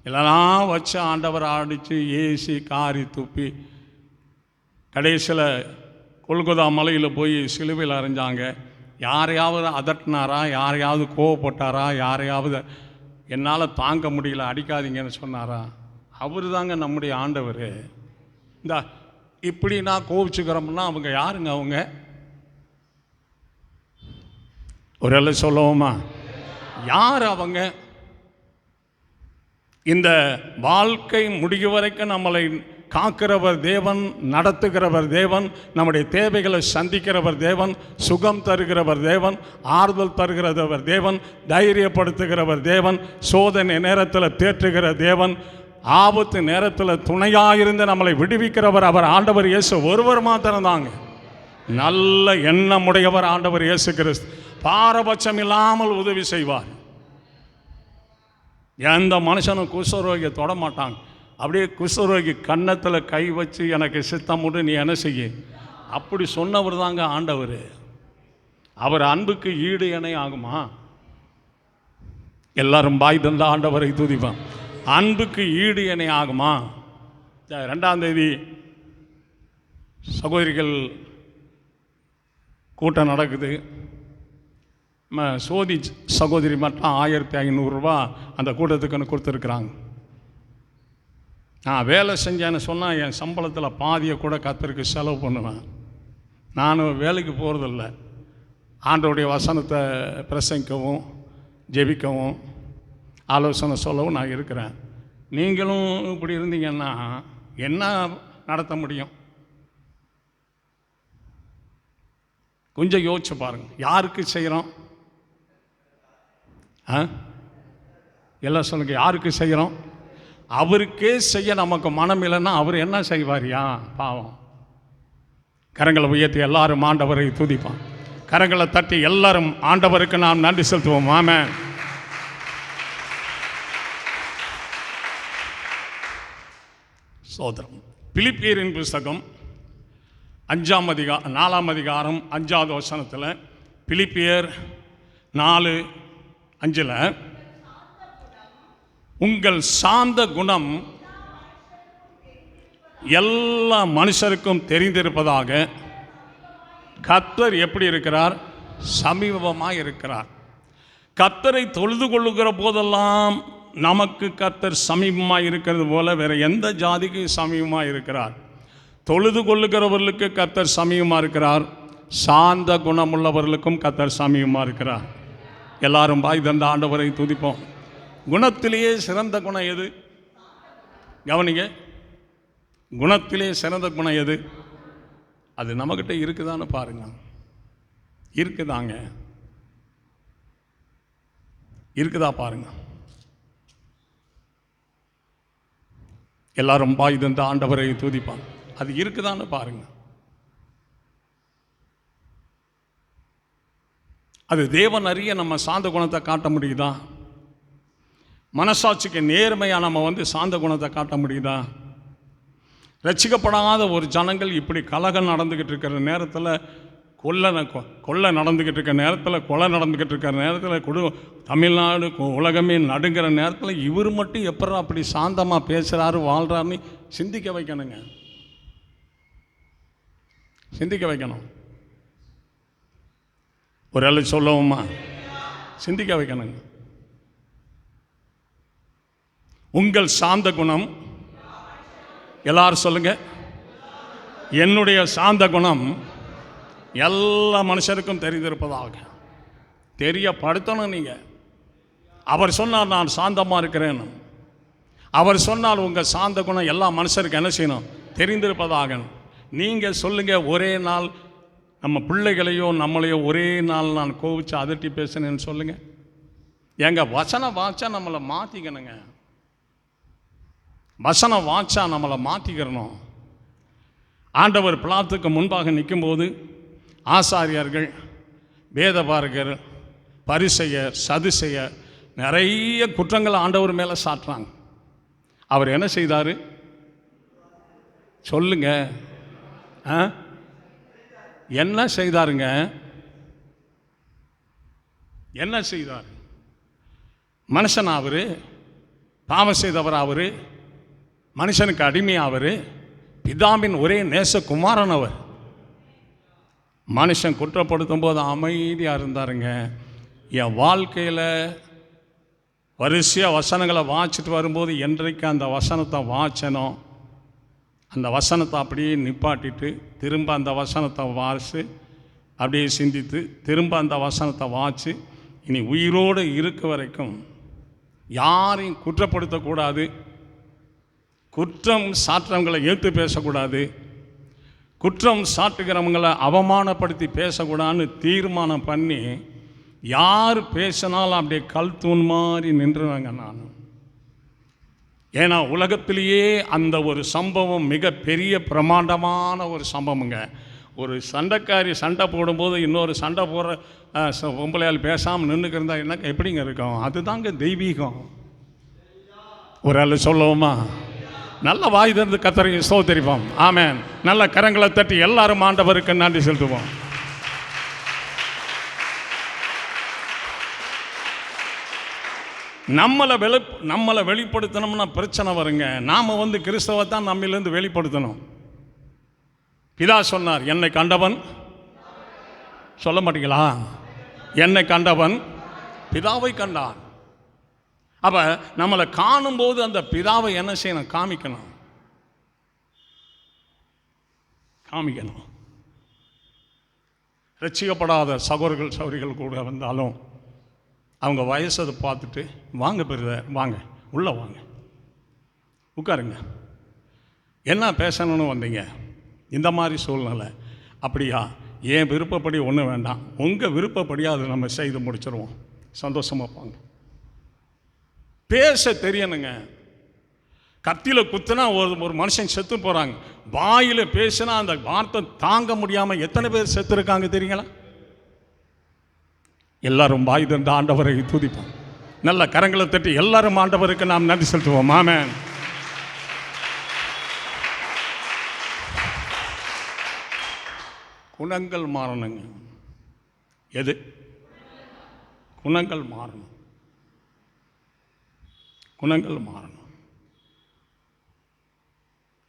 இதெல்லாம் வச்சு ஆண்டவர் அடித்து ஏசி காரி துப்பி கடைசியில் கொல்கொதா மலையில் போய் சிலுவையில் அரைஞ்சாங்க. யாரையாவது அதட்டினாரா? யாரையாவது கோவப்பட்டாரா? யாரையாவது என்னால் தாங்க முடியல அடிக்காதீங்கன்னு சொன்னாரா? அவர் தாங்க நம்முடைய ஆண்டவர். இந்த இப்படி நான் கோவிச்சுக்கிறோம்னா அவங்க யாருங்க? அவங்க ஒரு எல்லாம் சொல்லவோமா? யார் அவங்க? இந்த வாழ்க்கை முடிவு வரைக்கும் நம்மளை காக்கிறவர் தேவன், நடத்துகிறவர் தேவன், நம்முடைய தேவைகளை சந்திக்கிறவர் தேவன், சுகம் தருகிறவர் தேவன், ஆறுதல் தருகிறவர் தேவன், தைரியப்படுத்துகிறவர் தேவன், சோதனை நேரத்தில் தேற்றுகிற தேவன், ஆபத்து நேரத்தில் துணையாயிருந்து நம்மளை விடுவிக்கிறவர் அவர் ஆண்டவர் இயேசு ஒருவர் மாத்திரம்தாங்க. நல்ல எண்ணமுடையவர் ஆண்டவர் இயேசு கிறிஸ்து. பாரபட்சம் இல்லாமல் உதவி செய்வார். எந்த மனுஷனும் குஷ்டரோகியை தொட மாட்டாங்க. அப்படியே குஷ்டரோகி கன்னத்தில் கை வச்சு எனக்கு சித்தம் உண்டு நீ என்ன செய்ய, அப்படி சொன்னவர் தாங்க ஆண்டவர். அவர் அன்புக்கு ஈடு இணை ஆகுமா? எல்லாரும் பாய் தந்த ஆண்டவரை துதிப்பான். அன்புக்கு ஈடு இணை ஆகுமா? 2ஆம் தேதி சகோதரிகள் கூட்டம் நடக்குது. சோதி சகோதரி மட்டும் 1500 ரூபா அந்த கூட்டத்துக்குன்னு கொடுத்துருக்குறாங்க. நான் வேலை செஞ்சேன்னு சொன்னால் என் சம்பளத்தில் பாதியை கூட கர்த்தருக்கு செலவு பண்ணுவேன். நான் வேலைக்கு போகிறதில்ல, ஆண்டவருடைய வசனத்தை பிரசங்கிக்கவும் ஜெபிக்கவும் ஆலோசனை சொல்லவும் நான் இருக்கிறேன். நீங்களும் இப்படி இருந்தீங்கன்னா என்ன நடத்த முடியும்? கொஞ்சம் யோசிச்சு பாருங்கள். யாருக்கு செய்கிறோம்? எல்லாம் சொல்லுங்க, யாருக்கு செய்கிறோம்? அவருக்கே செய்ய நமக்கு மனம் இல்லைன்னா அவர் என்ன செய்வாரியா? பாவம். கரங்களை உயர்த்தி எல்லாரும் ஆண்டவரை துதிப்பான். கரங்களை தட்டி எல்லாரும் ஆண்டவருக்கு நாம் நன்றி செலுத்துவோம். ஆமென். சோதரம். பிலிப்பியரின் புஸ்தகம் 4ஆம் அதிகாரம் 5வது வசனத்தில், பிலிப்பியர் 4:5 உங்கள் சாந்த குணம் எல்லா மனுஷருக்கும் தெரிந்திருப்பதாக கர்த்தர் எப்படி இருக்கிறார்? சமீபமாக இருக்கிறார். கர்த்தரை தொழுது கொள்ளுகிற போதெல்லாம் நமக்கு கர்த்தர் சமீபமாக இருக்கிறது போல வேறு எந்த ஜாதிக்கு சமீபமாக இருக்கிறார்? தொழுது கொள்ளுகிறவர்களுக்கு கர்த்தர் சமீபமாக இருக்கிறார். சாந்த குணமுள்ளவர்களுக்கும் கர்த்தர் சமீபமாக இருக்கிறார். எல்லாரும் பாய் தந்த ஆண்டவரை துதிப்போம். குணத்திலேயே சிறந்த குணம் எது? கவனிங்க, குணத்திலே சிறந்த குணம் எது? அது நம்மக்கிட்ட இருக்குதான்னு பாருங்க. இருக்குதாங்க, இருக்குதா பாருங்க. எல்லாரும் பாய் தந்த ஆண்டவரை துதிப்பான். அது இருக்குதான்னு பாருங்க. அது தேவன் அறிய நம்ம சாந்த குணத்தை காட்ட முடியுதா? மனசாட்சிக்கு நேர்மையாக நம்ம சாந்த குணத்தை காட்ட முடியுதா? ரட்சிக்கப்படாத ஒரு ஜனங்கள் இப்படி கலகம் நடந்துக்கிட்டு இருக்கிற நேரத்தில், கொள்ளை நடந்துக்கிட்டு இருக்கிற நேரத்தில், கொலை நடந்துக்கிட்டு இருக்கிற நேரத்தில், தமிழ்நாடு உலகமே நடுங்கிற நேரத்தில் இவர் மட்டும் எப்பறம் அப்படி சாந்தமாக பேசுகிறாரு வாழ்கிறாருன்னு சிந்திக்க வைக்கணுங்க. சிந்திக்க வைக்கணும். ஒரு வேளை சொல்லவுமா? சிந்திக்க வைக்கணுங்க. உங்கள் சாந்த குணம், எல்லாரும் சொல்லுங்க, என்னுடைய சாந்த குணம் எல்லா மனுஷருக்கும் தெரிந்திருப்பதாக. தெரியப்படுத்தணும். நீங்கள் அவர் சொன்னார் நான் சாந்தமாக இருக்கிறேன்னு. அவர் சொன்னால் உங்கள் சாந்த குணம் எல்லா மனுஷருக்கும் என்ன செய்யணும்? தெரிந்திருப்பதாக. நீங்கள் சொல்லுங்கள், ஒரே நாள் நம்ம பிள்ளைகளையோ நம்மளையோ ஒரே நாள் நான் கோவிச்சு அதட்டி பேசுனேன்னு சொல்லுங்கள். எங்கள் வசனம் வாச்சா நம்மளை மாற்றிக்கணுங்க. வசனம் வாச்சா நம்மளை மாற்றிக்கிறணும். ஆண்டவர் பிலாத்துக்கு முன்பாக நிற்கும்போது ஆசாரியர்கள், வேதபாரகர், பரிசேயர், சதுசேயர் நிறைய குற்றங்களை ஆண்டவர் மேலே சாட்டுறாங்க. அவர் என்ன செய்தார் சொல்லுங்க? என்ன செய்தாருங்க? என்ன செய்தார்? மனுஷன் அவர், பாவம் செய்தவர் அவர், மனுஷனுக்கு அடிமை அவர், பிதாவின் ஒரே நேசகுமாரன் அவர். மனுஷன் குற்றப்படுத்தும் போது அமைதியாக இருந்தாருங்க. என் வாழ்க்கையில் வரிசையாக வசனங்களை வாச்சிட்டு வரும்போது என்றைக்கு அந்த வசனத்தை வாச்சனோ அந்த வசனத்தை அப்படியே நிப்பாட்டிட்டு திரும்ப அந்த வசனத்தை வாசி அப்படியே சிந்தித்து திரும்ப அந்த வசனத்தை வாசி இனி உயிரோடு இருக்க வரைக்கும் யாரையும் குற்றப்படுத்தக்கூடாது, குற்றம் சாட்டுறவங்களை ஏற்று பேசக்கூடாது, குற்றம் சாட்டுகிறவங்களை அவமானப்படுத்தி பேசக்கூடாதுன்னு தீர்மானம் பண்ணி யார் பேசினாலும் அப்படியே கல் தூண் மாதிரி நின்றுவாங்க நான். ஏன்னா உலகத்திலேயே அந்த ஒரு சம்பவம் மிக பெரிய பிரமாண்டமான ஒரு சம்பவங்க. ஒரு சண்டைக்காரி சண்டை போடும்போது இன்னொரு சண்டை போடுற பொம்பளையால் பேசாமல் நின்றுக்கிருந்தா என்ன எப்படிங்க இருக்கும்? அதுதாங்க தெய்வீகம். ஒரு ஆள் சொல்லுவோமா? நல்ல வாய் திறந்து கர்த்தரை ஸ்தோத்திரிப்போம். ஆமென். நல்ல கரங்களை தட்டி எல்லாரும் ஆண்டவருக்கு நன்றி செலுத்துவோம். நம்மளை வெளிப்படுத்தணும்னா பிரச்சனை வருங்க. நாம் கிறிஸ்தவத்தான் நம்மிலிருந்து வெளிப்படுத்தணும். பிதா சொன்னார், என்னை கண்டவன், சொல்ல மாட்டீங்களா? என்னை கண்டவன் பிதாவை கண்டான். அப்போ நம்மளை காணும்போது அந்த பிதாவை என்ன செய்யணும்? காமிக்கணும். ரட்சிக்கப்படாத சகோதரர்கள் சௌரிகள் கூட வந்தாலும் அவங்க வயசை பார்த்துட்டு, வாங்க பிரதர், வாங்க உள்ளே வாங்க, உட்காருங்க, என்ன பேசணும்னு வந்தீங்க? இந்த மாதிரி சூழ்நிலை. அப்படியா? ஏன் விருப்பப்படி ஒன்றும் வேண்டாம், உங்கள் விருப்பப்படி அதை நம்ம செய்து முடிச்சிடுவோம். சந்தோஷமாக போங்க. பேச தெரியணுங்க. கத்தியில் குத்துனா ஒரு மனுஷன் செத்து போகிறாங்க. வாயில் பேசினா அந்த வார்த்தை தாங்க முடியாமல் எத்தனை பேர் செத்து இருக்காங்க தெரியுங்களா? எல்லாரும் வாய் திறந்து ஆண்டவரை துதிப்போம். நல்ல கரங்களை தட்டி எல்லாரும் ஆண்டவருக்கு நாம் நன்றி செலுத்துவோம். ஆமென். குணங்கள் மாறணுங்க. எது? குணங்கள் மாறணும். குணங்கள் மாறணும்.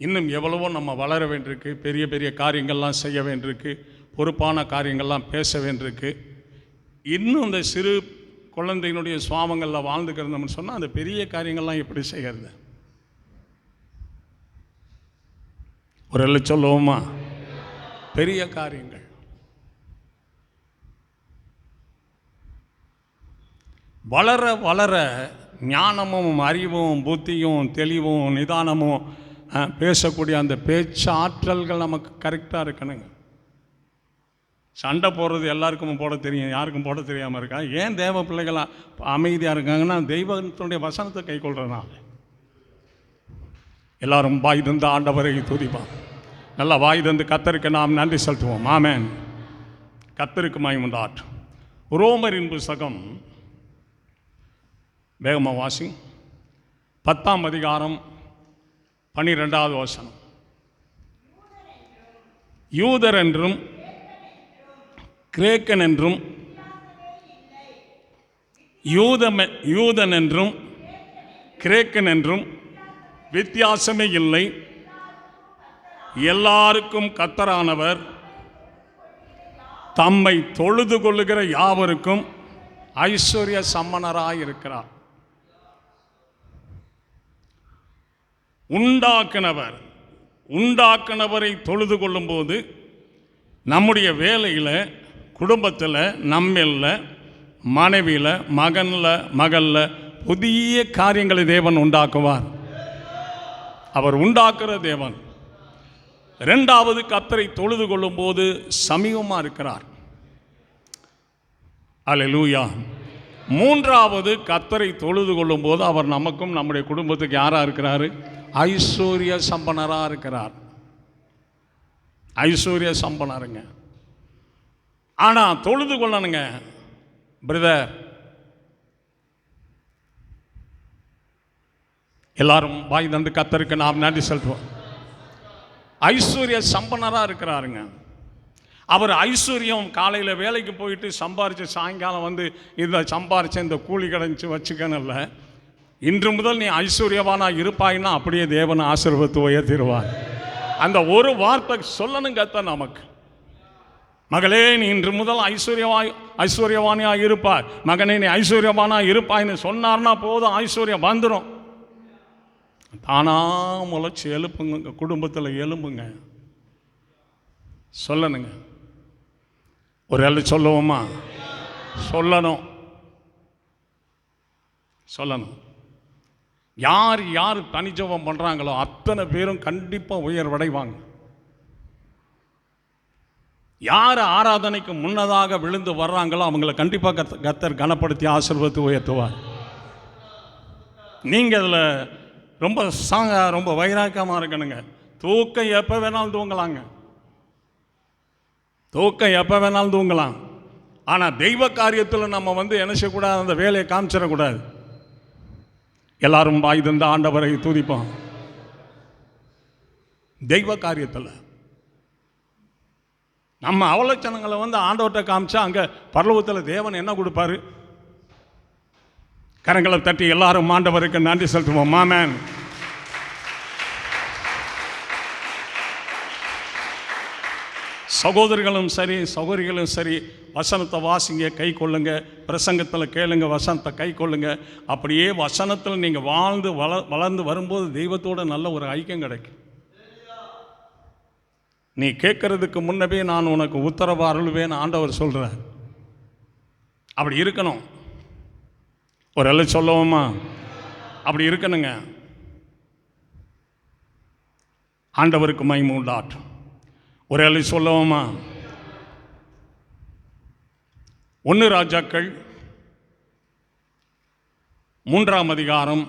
இன்னும் எவ்வளவோ நம்ம வளர வேண்டியிருக்கு. பெரிய பெரிய காரியங்கள்லாம் செய்ய வேண்டியிருக்கு. பொறுப்பான காரியங்கள்லாம் பேச வேண்டியிருக்கு. இன்னும் இந்த சிறு குழந்தையினுடைய சுவாபங்களில் வாழ்ந்துக்கிறோம்னு சொன்னால் அந்த பெரிய காரியங்கள்லாம் எப்படி செய்கிறது? ஒரு எல்லாம் சொல்லுவோமா? பெரிய காரியங்கள். வளர வளர ஞானமும் அறிவும் புத்தியும் தெளிவும் நிதானமும் பேசக்கூடிய அந்த பேச்சு ஆற்றல்கள் நமக்கு கரெக்டாக இருக்கணுங்க. சண்டை போடுறது எல்லாருக்கும் போட தெரியும், யாருக்கும் போட தெரியாமல் இருக்கா? ஏன் தேவ பிள்ளைகளாக அமைதியாக இருக்காங்கன்னா தெய்வத்தினுடைய வசனத்தை கை கொள்றதுனால. எல்லாரும் வாய் தந்து ஆண்டவரை துதிப்பான். நல்லா வாய் தந்து கர்த்தருக்கு நாம் நன்றி செலுத்துவோம். ஆமென். கர்த்தருக்கு மகிமை உண்டாகட்டும். ரோமரின் புத்தகம் வேகமாக வாசி, 10ஆம் அதிகாரம் 12வது வசனம். யூதர் என்றும் கிரேக்கன் என்றும், யூதன் என்றும் கிரேக்கன் என்றும் வித்தியாசமே இல்லை, எல்லாருக்கும் கர்த்தரானவர் தம்மை தொழுது கொள்ளுகிற யாவருக்கும் ஐஸ்வர்ய சம்மனராயிருக்கிறார். உண்டாக்குனவரை தொழுது கொள்ளும்போது நம்முடைய வேலையில், குடும்பத்தில், நம்மில், மனைவியில், மகளில் புதிய காரியங்களை தேவன் உண்டாக்குவார். அவர் உண்டாக்குற தேவன். இரண்டாவது, கர்த்தரை தொழுது கொள்ளும் போது சமீபமாக இருக்கிறார். அல்லேலூயா. மூன்றாவது, கர்த்தரை தொழுது கொள்ளும் போது அவர் நமக்கும் நம்முடைய குடும்பத்துக்கு யாராக இருக்கிறாரு? ஐஸ்வர்ய சம்பனராக இருக்கிறார். ஐஸ்வர்ய சம்பனருங்க. ஆனால் தொழுது கொள்ளணுங்க பிரதர். எல்லாரும் வாய் தந்து கர்த்தருக்கு நாம் நன்றி செலுத்துவோம். ஐஸ்வர்ய சம்பனராக இருக்கிறாருங்க. அவர் ஐஸ்வர்யம் காலையில் வேலைக்கு போயிட்டு சம்பாரித்து சாயங்காலம் வந்து இதை சம்பாரித்த இந்த கூலி கிடைச்சி வச்சுக்கணும்ல. இன்று முதல் நீ ஐஸ்வர்யவானாக இருப்பாயின்னா அப்படியே தேவன் ஆசீர்வதித்து உயர்த்திடுவார். அந்த ஒரு வார்த்தை சொல்லணும் கர்த்தர் நமக்கு. மகளே, நீ இன்று முதல் ஐஸ்வர்யவானியாக இருப்பார். மகனே, நீ ஐஸ்வர்யவானாக இருப்பாயின்னு சொன்னார்னா போதும், ஐஸ்வர்யம் வந்துடும். தானா முளைச்சி எழுப்புங்க, குடும்பத்தில் எழும்புங்க. சொல்லணுங்க. ஒரு வேளை சொல்லுவோமா? சொல்லணும். யார் யார் தனிஜபம் பண்ணுறாங்களோ அத்தனை பேரும் கண்டிப்பாக உயர்வடைவாங்க. யார் ஆராதனைக்கு முன்னதாக விழுந்து வர்றாங்களோ அவங்கள கண்டிப்பாக கர்த்தர் கனப்படுத்தி ஆசீர்வதித்து உயர்த்துவார். நீங்கள் அதில் ரொம்ப ரொம்ப வைராக்கியமாக இருக்கணுங்க. தூக்கம் எப்போ வேணாலும் தூங்கலாங்க. ஆனால் தெய்வ காரியத்தில் நம்ம என்ன செய்யக்கூடாது? அந்த வேலையை காமிச்சிடக்கூடாது. எல்லாரும் வாய் தந்து ஆண்டவரை துதிப்போம். தெய்வ காரியத்தில் நம்ம அவலட்சணங்களை ஆண்டவர்கிட்ட காமிச்சா அங்கே பரலோகத்தில் தேவன் என்ன கொடுப்பாரு? கரங்களை தட்டி எல்லாரும் ஆண்டவருக்கு நன்றி செலுத்துவோம். ஆமென். சகோதரிகளும் சரி, சகோதரிகளும் சரி, வசனத்தை வாசிங்க, கை கொள்ளுங்க. பிரசங்கத்தில் கேளுங்க, வசனத்தை கை கொள்ளுங்க. அப்படியே வசனத்தில் நீங்கள் வாழ்ந்து வளர்ந்து வரும்போது தெய்வத்தோட நல்ல ஒரு ஐக்கியம் கிடைக்கும். நீ கேட்கறதுக்கு முன்னவே நான் உனக்கு உத்தரவு அருள்வேன் ஆண்டவர் சொல்கிறார். அப்படி இருக்கணும். ஒரு எல்லாம் சொல்லவோமா? அப்படி இருக்கணுங்க. ஆண்டவருக்கு மகிமை உண்டாட்டும். ஒரு எல்லை சொல்லவோமா? 1 ராஜாக்கள் 3ஆம் அதிகாரம்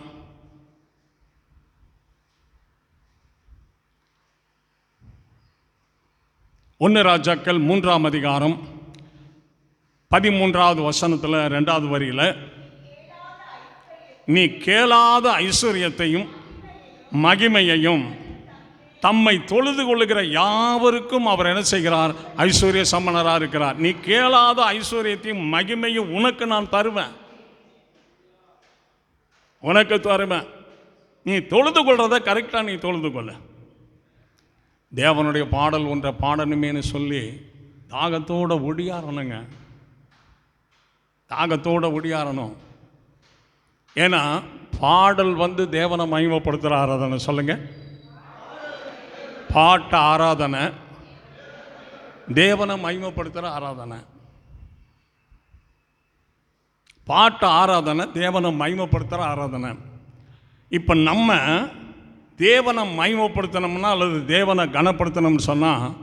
1 ராஜாக்கள் 3ஆம் அதிகாரம் 13வது வசனத்தில் 2வது வரியில், நீ கேளாத ஐஸ்வர்யத்தையும் மகிமையையும் தம்மை தொழுது கொள்ளுகிற யாவருக்கும் அவர் என்ன செய்கிறார்? ஐஸ்வர்ய சம்பனராக இருக்கிறார். நீ கேளாத ஐஸ்வர்யத்தையும் மகிமையும் உனக்கு நான் தருவேன். நீ தொழுது கொள்றத கரெக்டாக நீ தொழுது கொள்ள. தேவனுடைய பாடல் ஒன்றை பாடணுமேனு சொல்லி தாகத்தோட ஒடியாரணுங்க. ஒடியாரணும். ஏன்னா பாடல் தேவனை மகிமைப்படுத்துகிற ஆராதனை. சொல்லுங்க. பாட்டு ஆராதனை தேவனை மகிமைப்படுத்துகிற ஆராதனை. பாட்டு ஆராதனை தேவனை மகிமைப்படுத்துகிற ஆராதனை. இப்போ நம்ம தேவனை மகிமைப்படுத்தணும்னா அல்லது தேவனை கனப்படுத்தணும்னு சொன்னால்,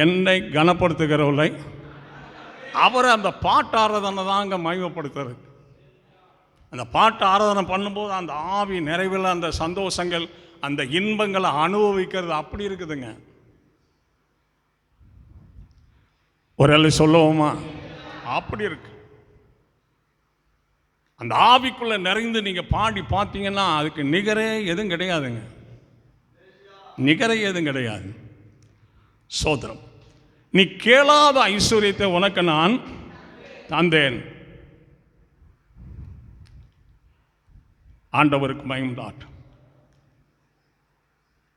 என்னை கனப்படுத்துகிறவளை அவரை அந்த பாட்டு ஆராதனை தான் அங்கே மகிமைப்படுத்துறது. அந்த பாட்டு ஆராதனை பண்ணும்போது அந்த ஆவி நிறைவில் அந்த சந்தோஷங்கள், அந்த இன்பங்களை அனுபவிக்கிறது அப்படி இருக்குதுங்க. ஒரு எல்லை சொல்லுவோமா? அப்படி இருக்கு. அந்த ஆவிக்குள்ள நிறைந்து நீங்கள் பாடி பார்த்தீங்கன்னா அதுக்கு நிகரே எதுவும் கிடையாதுங்க. சோதரம். நீ கேளாத ஐஸ்வர்யத்தை உனக்கு நான் தந்தேன். ஆண்டவருக்கு மகிமை.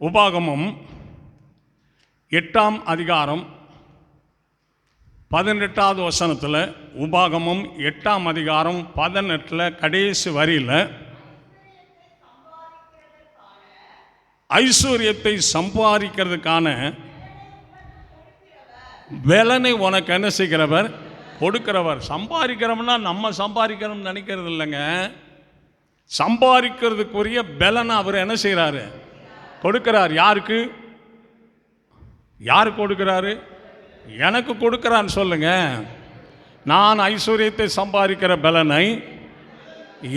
உபாகமம் 8ஆம் அதிகாரம் 18வது வசனத்தில், உபாகமம் 8ஆம் அதிகாரம் 18 கடைசி வரியில், ஐஸ்வர்யத்தை சம்பாதிக்கிறதுக்கான வேலனை உனக்கு என்ன செய்கிறவர்? கொடுக்கிறவர். சம்பாதிக்கிறோம்னா நம்ம சம்பாதிக்கிறோம்னு நினைக்கிறது இல்லைங்க. சம்பாதிக்கிறதுக்குரிய பலனை அவர் என்ன செய்கிறாரு? கொடுக்கிறார். யாருக்கு? யார் கொடுக்கிறாரு? எனக்கு கொடுக்கிறான்னு சொல்லுங்க. நான் ஐஸ்வர்யத்தை சம்பாதிக்கிற பலனை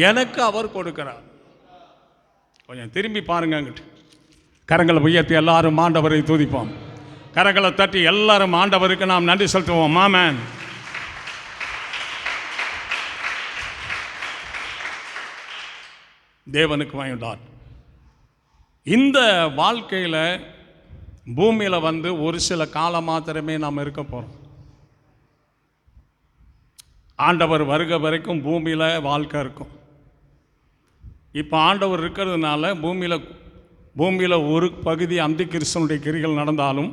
எனக்கு அவர் கொடுக்கிறார். கொஞ்சம் திரும்பி பாருங்க. அங்கிட்டு கரங்களை உயர்த்தி எல்லாரும் ஆண்டவரை துதிப்போம். கரங்களை தட்டி எல்லாரும் ஆண்டவருக்கு நாம் நன்றி செலுத்துவோம். ஆமென். தேவனுக்கு மகிமை. இந்த வாழ்க்கையில் பூமியில் வந்து ஒரு சில காலம் மாத்திரமே நாம் இருக்க போகிறோம். ஆண்டவர் வருக வரைக்கும் பூமியில் வாழ்க்கை இருக்கும். இப்போ ஆண்டவர் இருக்கிறதுனால பூமியில் ஒரு பகுதி அந்தி கிறிஸ்துவனுடைய கிரிகள் நடந்தாலும்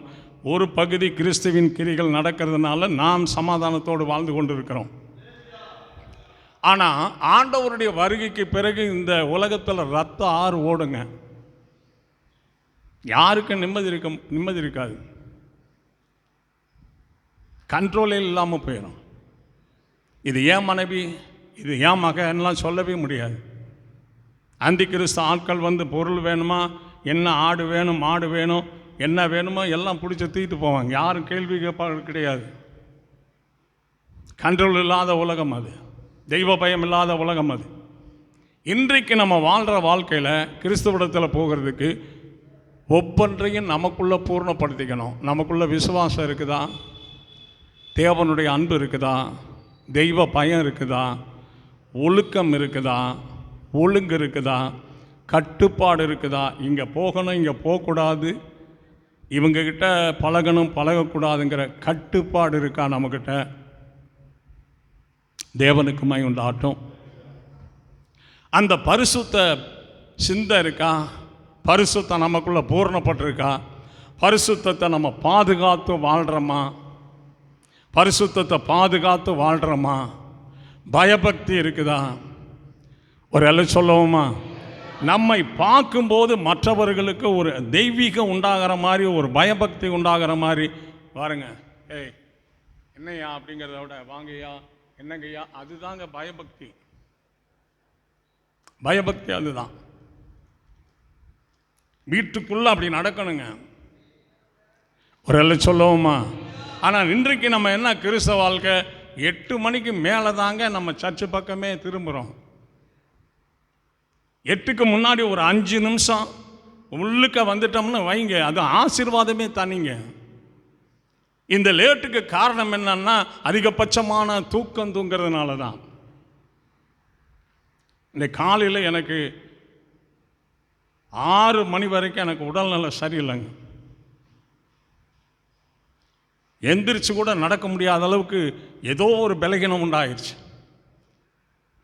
ஒரு பகுதி கிறிஸ்துவின் கிரிகள் நடக்கிறதுனால நாம் சமாதானத்தோடு வாழ்ந்து கொண்டு இருக்கிறோம். ஆனால் ஆண்டவருடைய வருகைக்கு பிறகு இந்த உலகத்தில் ரத்த ஆறு ஓடுங்க. யாருக்கும் நிம்மதி இருக்காது. கண்ட்ரோலே இல்லாமல் போயிடும். இது ஏன் மனைவி, இது ஏன் மகன்லாம் சொல்லவே முடியாது. அந்தி கிறிஸ்து ஆட்கள் வந்து பொருள் வேணுமா, என்ன ஆடு வேணும், மாடு வேணும், என்ன வேணுமோ எல்லாம் பிடிச்சி தூக்கிட்டு போவாங்க. யாரும் கேள்வி கேட்பாங்க கிடையாது. கண்ட்ரோல் இல்லாத உலகம் அது. தெய்வ பயம் இல்லாத உலகம் அது. இன்றைக்கு நம்ம வாழ்கிற வாழ்க்கையில் கிறிஸ்துவிடத்தில் போகிறதுக்கு ஒவ்வொன்றையும் நமக்குள்ளே பூர்ணப்படுத்திக்கணும். நமக்குள்ளே விசுவாசம் இருக்குதா, தேவனுடைய அன்பு இருக்குதா, தெய்வ பயம் இருக்குதா, ஒழுக்கம் இருக்குதா, ஒழுங்கு இருக்குதா, கட்டுப்பாடு இருக்குதா, இங்கே போகணும் இங்கே போகக்கூடாது, இவங்கக்கிட்ட பழகணும் பழகக்கூடாதுங்கிற கட்டுப்பாடு இருக்கா நம்மக்கிட்ட? தேவனுக்கு மகிமை உண்டாகட்டும். அந்த பரிசுத்த சிந்தை இருக்கா? பரிசுத்தம் நமக்குள்ளே பூர்ணப்பட்டிருக்கா? பரிசுத்தத்தை நம்ம பாதுகாத்து வாழ்கிறோமா? பரிசுத்தத்தை பாதுகாத்து வாழ்கிறோமா? பயபக்தி இருக்குதா? ஒரு எல்லாம் சொல்லுவோமா? நம்மை பார்க்கும்போது மற்றவர்களுக்கு ஒரு தெய்வீகம் உண்டாகிற மாதிரி, ஒரு பயபக்தி உண்டாகிற மாதிரி பாருங்க. ஏய் என்னையா அப்படிங்கிறத விட வாங்கய்யா என்னங்கய்யா, அதுதாங்க பயபக்தி. பயபக்தி அதுதான். வீட்டுக்குள்ளே அப்படி நடக்கணுங்க. ஒரு எல்லாம் சொல்லுவோமா? ஆனால் இன்றைக்கு நம்ம என்ன கிறிஸ்தவ வாழ்க்கை, 8 மணிக்கு மேலே தாங்க நம்ம சர்ச்சு பக்கமே திரும்புகிறோம். 8க்கு முன்னாடி ஒரு 5 நிமிஷம் உள்ளுக்க வந்துட்டோம்னு வைங்க, அது ஆசீர்வாதமே தனிங்க. இந்த லேட்டுக்கு காரணம் என்னன்னா அதிகபட்சமான தூக்கம் தூங்கிறதுனால தான். இந்த காலையில் எனக்கு 6 மணி வரைக்கும் எனக்கு உடல்நல சரியில்லைங்க. எந்திரிச்சு கூட நடக்க முடியாத அளவுக்கு ஏதோ ஒரு பலகீனம் உண்டாயிடுச்சு.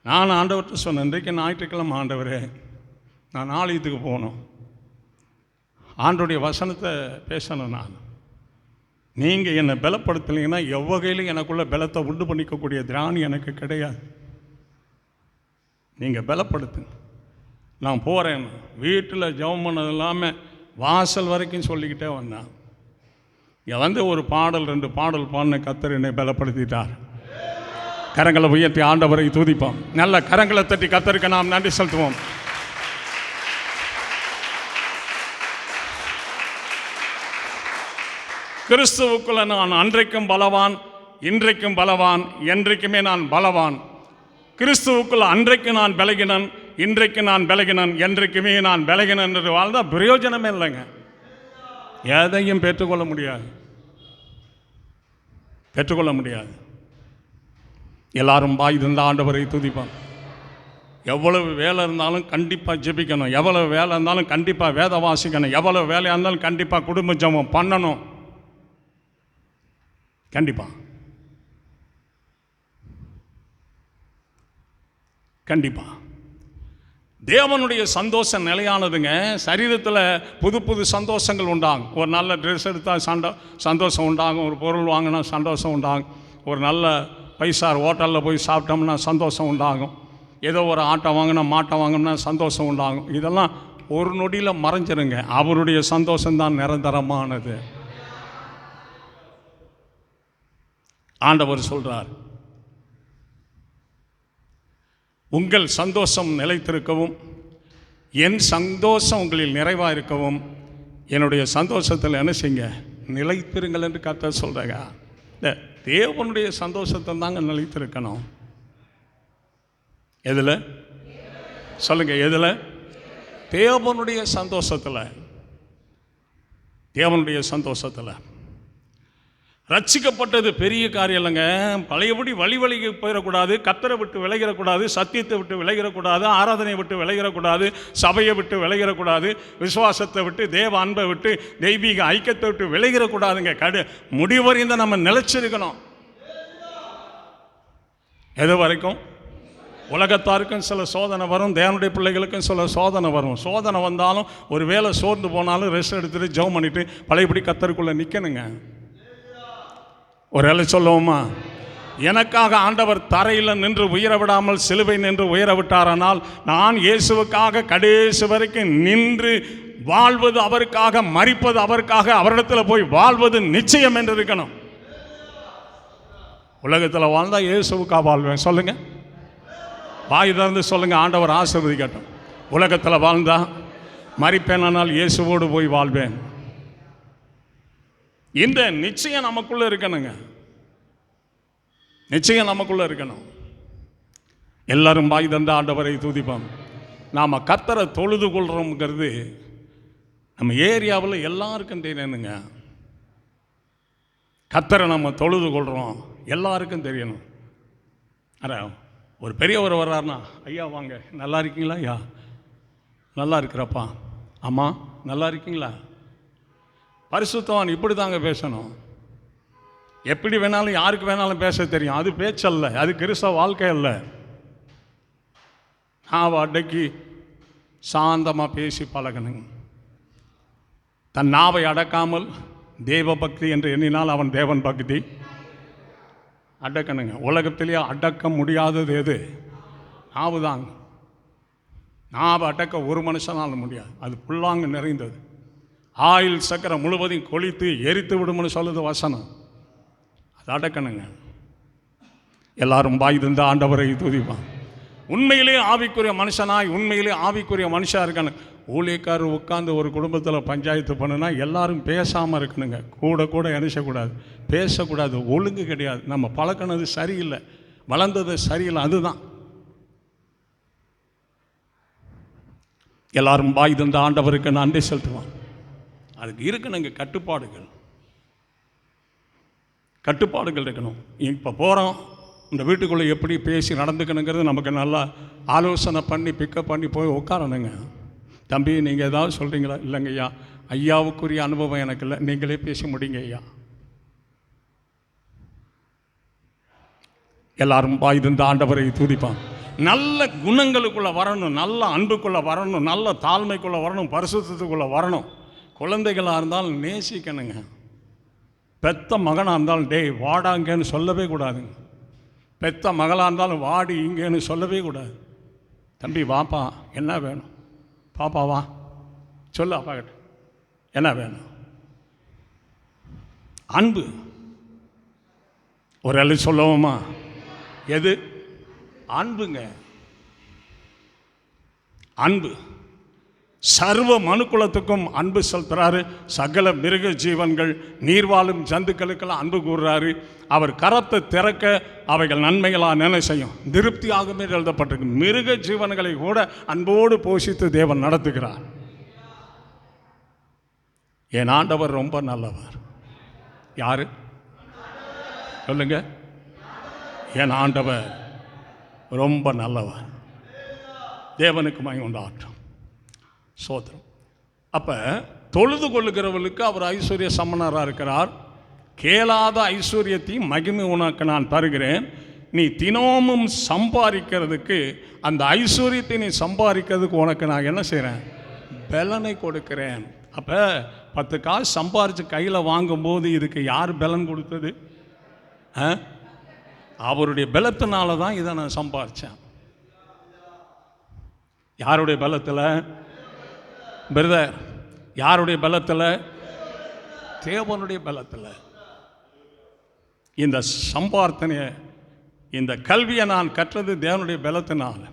நான் ஆண்டவர்கிட்ட சொன்னேன், இன்றைக்கு ஞாயிற்றுக்கிழமை ஆண்டவரே, நான் ஆலயத்துக்கு போகணும், ஆண்டோடைய வசனத்தை பேசணும். நீங்கள் என்னை பலப்படுத்தலைங்கன்னா எவ்வகையிலும் எனக்குள்ள பலத்தை உண்டு பண்ணிக்கக்கூடிய திராணி எனக்கு கிடையாது. நீங்கள் பலப்படுத்துங்க, நான் போகிறேன். வீட்டில் ஜெபம் பண்ணது இல்லாமல் வாசல் வரைக்கும் சொல்லிக்கிட்டே வந்தேன். இங்கே வந்து ஒரு பாடல் 2 பாடல் பாடின கர்த்தர் என்னை பலப்படுத்திட்டார். கரங்களை உயர்த்தி ஆண்டவரை துதிப்போம். நல்ல கரங்களை தட்டி கர்த்தருக்கு நாம் நன்றி செலுத்துவோம். கிறிஸ்துவுக்குள்ள நான் அன்றைக்கும் பலவான், இன்றைக்கும் பலவான், என்றைக்குமே நான் பலவான். கிறிஸ்துவுக்குள்ள அன்றைக்கு நான் பலகினன், இன்றைக்கு நான் பலகினன், என்றைக்குமே நான் பலகினன் என்று வாழ்ந்தால் பிரயோஜனமே இல்லைங்க. எதையும் பெற்றுக்கொள்ள முடியாது. எல்லாரும் பாய் இருந்த ஆண்டவரை துதிப்பான். எவ்வளவு வேலை இருந்தாலும் கண்டிப்பாக ஜெபிக்கணும். எவ்வளவு வேலை இருந்தாலும் கண்டிப்பாக வேத வாசிக்கணும். எவ்வளவு வேலையாக இருந்தாலும் கண்டிப்பாக குடும்ப ஜெபம் பண்ணணும். கண்டிப்பாக தேவனுடைய சந்தோஷம் நிலையானதுங்க. சரீரத்தில் புது புது சந்தோஷங்கள் உண்டாகும். ஒரு நல்ல ட்ரெஸ் எடுத்தால் சந்தோஷம் உண்டாகும். ஒரு பொருள் வாங்கினா சந்தோஷம் உண்டாகும். ஒரு நல்ல பைசார் ஹோட்டலில் போய் சாப்பிட்டோம்னா சந்தோஷம் உண்டாகும். ஏதோ ஒரு ஆட்டை வாங்கினா மாட்டை வாங்கினா சந்தோஷம் உண்டாகும். இதெல்லாம் ஒரு நொடியில் மறைஞ்சிருங்க. அவருடைய சந்தோஷம்தான் நிரந்தரமானது. ஆண்டவர் சொல்கிறார், உங்கள் சந்தோஷம் நிலைத்திருக்கவும் என் சந்தோஷம் உங்களில் நிறைவாக இருக்கவும் என்னுடைய சந்தோஷத்தில் என்ன செய்யுங்க, நிலைத்திருங்கள் என்று கர்த்தர் சொல்கிறாங்க. இந்த தேவனுடைய சந்தோஷத்தை தாங்க நிலைத்திருக்கணும். எதில் சொல்லுங்க? எதில்? தேவனுடைய சந்தோஷத்தில். தேவனுடைய சந்தோஷத்தில் ரட்சிக்கப்பட்டது பெரிய காரியம் இல்லைங்க. பழையபடி வழிக்கு போயிடக்கூடாது, கர்த்தரை விட்டு விலகிடக்கூடாது, சத்தியத்தை விட்டு விலகிடக்கூடாது, ஆராதனையை விட்டு விலகிடக்கூடாது, சபையை விட்டு விலகிடக்கூடாது, விசுவாசத்தை விட்டு, தேவ அன்பை விட்டு, தெய்வீக ஐக்கியத்தை விட்டு விலகிடக்கூடாதுங்க. முடிவறிந்த நம்ம நிலைச்சிருக்கணும். எது வரைக்கும்? உலகத்தாருக்கும் சில சோதனை வரும், தேவனுடைய பிள்ளைகளுக்கும் சில சோதனை வரும். சோதனை வந்தாலும் ஒரு வேளை சோர்ந்து போனாலும் ரெஸ்ட் எடுத்துகிட்டு ஜெபம் பண்ணிவிட்டு பழையபடி கர்த்தருக்குள்ளே நிற்கணுங்க. ஒரு வேளை சொல்லுவோமா, எனக்காக ஆண்டவர் தரையில் நின்று உயர விடாமல் சிலுவை நின்று உயர விட்டாரானால் நான் இயேசுவுக்காக கடைசி வரைக்கும் நின்று வாழ்வது அவருக்காக, மரிப்பது அவருக்காக, அவரிடத்தில் போய் வாழ்வது நிச்சயம் என்று இருக்கணும். உலகத்தில் வாழ்ந்தால் இயேசுவுக்காக வாழ்வேன். சொல்லுங்கள், வாய் திறந்து சொல்லுங்க, ஆண்டவர் ஆசீர்வதிக்கட்டும். உலகத்தில் வாழ்ந்தா மரிப்பேனால் இயேசுவோடு போய் வாழ்வேன். இந்த நிச்சயம் நமக்குள்ள இருக்கணுங்க. நிச்சயம் நமக்குள்ள இருக்கணும். எல்லாரும் வாய் தந்த ஆண்டவரை துதிப்போம். நாம் கர்த்தரை தொழுது கொள்றோம்ங்கிறது நம்ம ஏரியாவில் எல்லாருக்கும் தெரியணுங்க. கர்த்தரை நம்ம தொழுது கொள்கிறோம் எல்லாருக்கும் தெரியணும். ஒரு பெரியவர் வர்றாருனா, ஐயா வாங்க, நல்லா இருக்கீங்களா? ஐயா நல்லா இருக்கிறப்பா. அம்மா நல்லா இருக்கீங்களா? பரிசுத்தவான் இப்படி தாங்க பேசணும். எப்படி வேணாலும் யாருக்கு வேணாலும் பேச தெரியும். அது பேச்சல்ல, அது கிறிஸ்தவ வாழ்க்கை அல்ல. நான் அடக்கி சாந்தமாக பேசி பழகணுங்க. தன் நாவை அடக்காமல் தேவ பக்தி என்று எண்ணினால் அவன் தேவன் பக்தி அடக்கணுங்க. உலகத்திலேயே அடக்க முடியாதது எது? நாவு தாங்க. நாவை அடக்க ஒரு மனுஷனால் முடியாது. அது புல்லாங்கு நிறைந்தது. ஆயில் சக்கரை முழுவதையும் கொளித்து எரித்து விடும்னு சொல்லுது வசனம். அது அடக்கணுங்க. எல்லாரும் வாய் தந்த ஆண்டவரை துதிப்பான். உண்மையிலே ஆவிக்குரிய மனுஷனாய், உண்மையிலே ஆவிக்குரிய மனுஷாக இருக்கணும். ஊழியக்காரர் உட்காந்து ஒரு குடும்பத்தில் பஞ்சாயத்து பண்ணுனா எல்லாரும் பேசாமல் இருக்கணுங்க. கூட கூட இணைச்சக்கூடாது, பேசக்கூடாது, ஒழுங்கு கிடையாது. நம்ம பழக்கினது சரியில்லை, வளர்ந்தது சரியில்லை. அதுதான். எல்லாரும் வாய் தந்த ஆண்டவருக்கு நன்றி செலுத்துவான். அதுக்கு இருக்கணுங்க கட்டுப்பாடுகள். கட்டுப்பாடுகள் இருக்கணும். இப்போ போகிறோம், இந்த வீட்டுக்குள்ளே எப்படி பேசி நடந்துக்கணுங்கிறது நமக்கு நல்லா ஆலோசனை பண்ணி பிக்கப் பண்ணி போய் உட்காரணுங்க. தம்பி நீங்கள் ஏதாவது சொல்கிறீங்களா? இல்லைங்க ஐயா, ஐயாவுக்குரிய அனுபவம் எனக்கு இல்லை, நீங்களே பேசி முடிங்க ஐயா. எல்லாரும் வாய் தந்த ஆண்டவரை துதிப்பான். நல்ல குணங்களுக்குள்ளே வரணும், நல்ல அன்புக்குள்ளே வரணும், நல்ல தாழ்மைக்குள்ளே வரணும், பரிசுத்தத்துக்குள்ளே வரணும். குழந்தைகளாக இருந்தாலும் நேசிக்கணுங்க. பெத்த மகனாக இருந்தாலும் டேய் வாடாங்கன்னு சொல்லவே கூடாதுங்க. பெத்த மகளாக இருந்தாலும் வாடி இங்கேன்னு சொல்லவே கூடாது. தம்பி வாப்பா, என்ன வேணும்? பாப்பா வா, சொல்லு அப்பா கிட்ட என்ன வேணும். அன்பு. ஒரு அழு சொல்லுவோமா? எது? அன்புங்க. அன்பு. சர்வ மனுக்குலத்துக்கும் அன்பு செலுத்துறாரு. சகல மிருக ஜீவன்கள், நீர்வாழும் ஜந்துக்களுக்கெல்லாம் அன்பு கூறுறாரு. அவர் கரத்தை திறக்க அவைகள் நன்மைகளாக நினை செய்யும், திருப்தியாகவே எழுதப்பட்டிருக்கு. மிருக ஜீவன்களை கூட அன்போடு போஷித்து தேவன் நடத்துகிறார். என் ஆண்டவர் ரொம்ப நல்லவர். யாரு சொல்லுங்க? என் ஆண்டவர் ரொம்ப நல்லவர். தேவனுக்கு மகிமை உண்டாகட்டும். சோதரம். அப்போ தொழுது கொள்ளுகிறவர்களுக்கு அவர் ஐஸ்வர்ய சம்மனராக இருக்கிறார். கேளாத ஐஸ்வர்யத்தையும் மகிமை உனக்கு நான் தருகிறேன். நீ தினமும் சம்பாதிக்கிறதுக்கு, அந்த ஐஸ்வர்யத்தை நீ சம்பாதிக்கிறதுக்கு உனக்கு நான் என்ன செய்கிறேன்? பலனை கொடுக்கிறேன். அப்போ 10 காசு சம்பாரித்து கையில் வாங்கும்போது இதுக்கு யார் பலன் கொடுத்தது? அவருடைய பலத்தினால தான் இதை நான் சம்பாதிச்சேன். யாருடைய பலத்தில்? பிரதர், யாருடைய பலத்தில்? தேவனுடைய பலத்தில். இந்த சம்பார்த்தனையை, இந்த கல்வியை நான் கற்றது தேவனுடைய பலத்தினால்.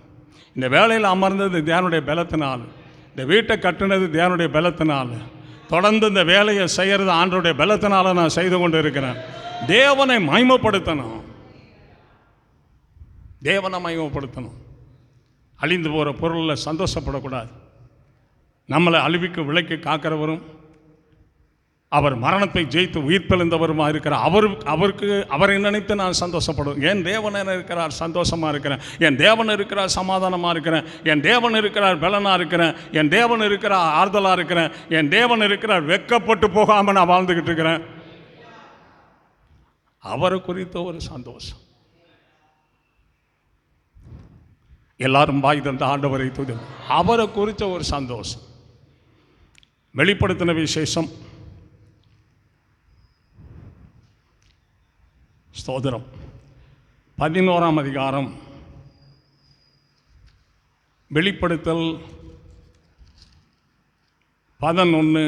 இந்த வேலையில் அமர்ந்தது தேவனுடைய பலத்தினால். இந்த வீட்டை கட்டினது தேவனுடைய பலத்தினால். தொடர்ந்து இந்த வேலையை செய்கிறது ஆண்டவருடைய பலத்தினால நான் செய்து கொண்டு இருக்கிறேன். தேவனை மகிமைப்படுத்தணும், தேவனை மகிமைப்படுத்தணும். அழிந்து போகிற பொருளில் சந்தோஷப்படக்கூடாது. நம்மளை அழிவுக்கு விலைக்கு காக்கிறவரும் அவர் மரணத்தை ஜெயித்து உயிர்த்தெழுந்தவருமாக இருக்கிறார். அவரை நினைத்து நான் சந்தோஷப்படுவேன். என் தேவன் இருக்கிறார், சந்தோஷமாக இருக்கிறேன். என் தேவன் இருக்கிறார், சமாதானமாக இருக்கிறேன். என் தேவன் இருக்கிறார், பலனாக இருக்கிறேன். என் தேவன் இருக்கிறார், ஆறுதலாக இருக்கிறேன். என் தேவன் இருக்கிறார், வெட்கப்பட்டு போகாமல் நான் வாழ்ந்துக்கிட்டு இருக்கிறேன். அவரை குறித்த ஒரு சந்தோஷம். எல்லாரும் வாய் தந்த ஆண்டவரை துதி. அவரை குறித்த ஒரு சந்தோஷம். வெளிப்படுத்தின விசேஷம் ஸ்தோத்திரம் 11ஆம் அதிகாரம், வெளிப்படுத்தல் 11,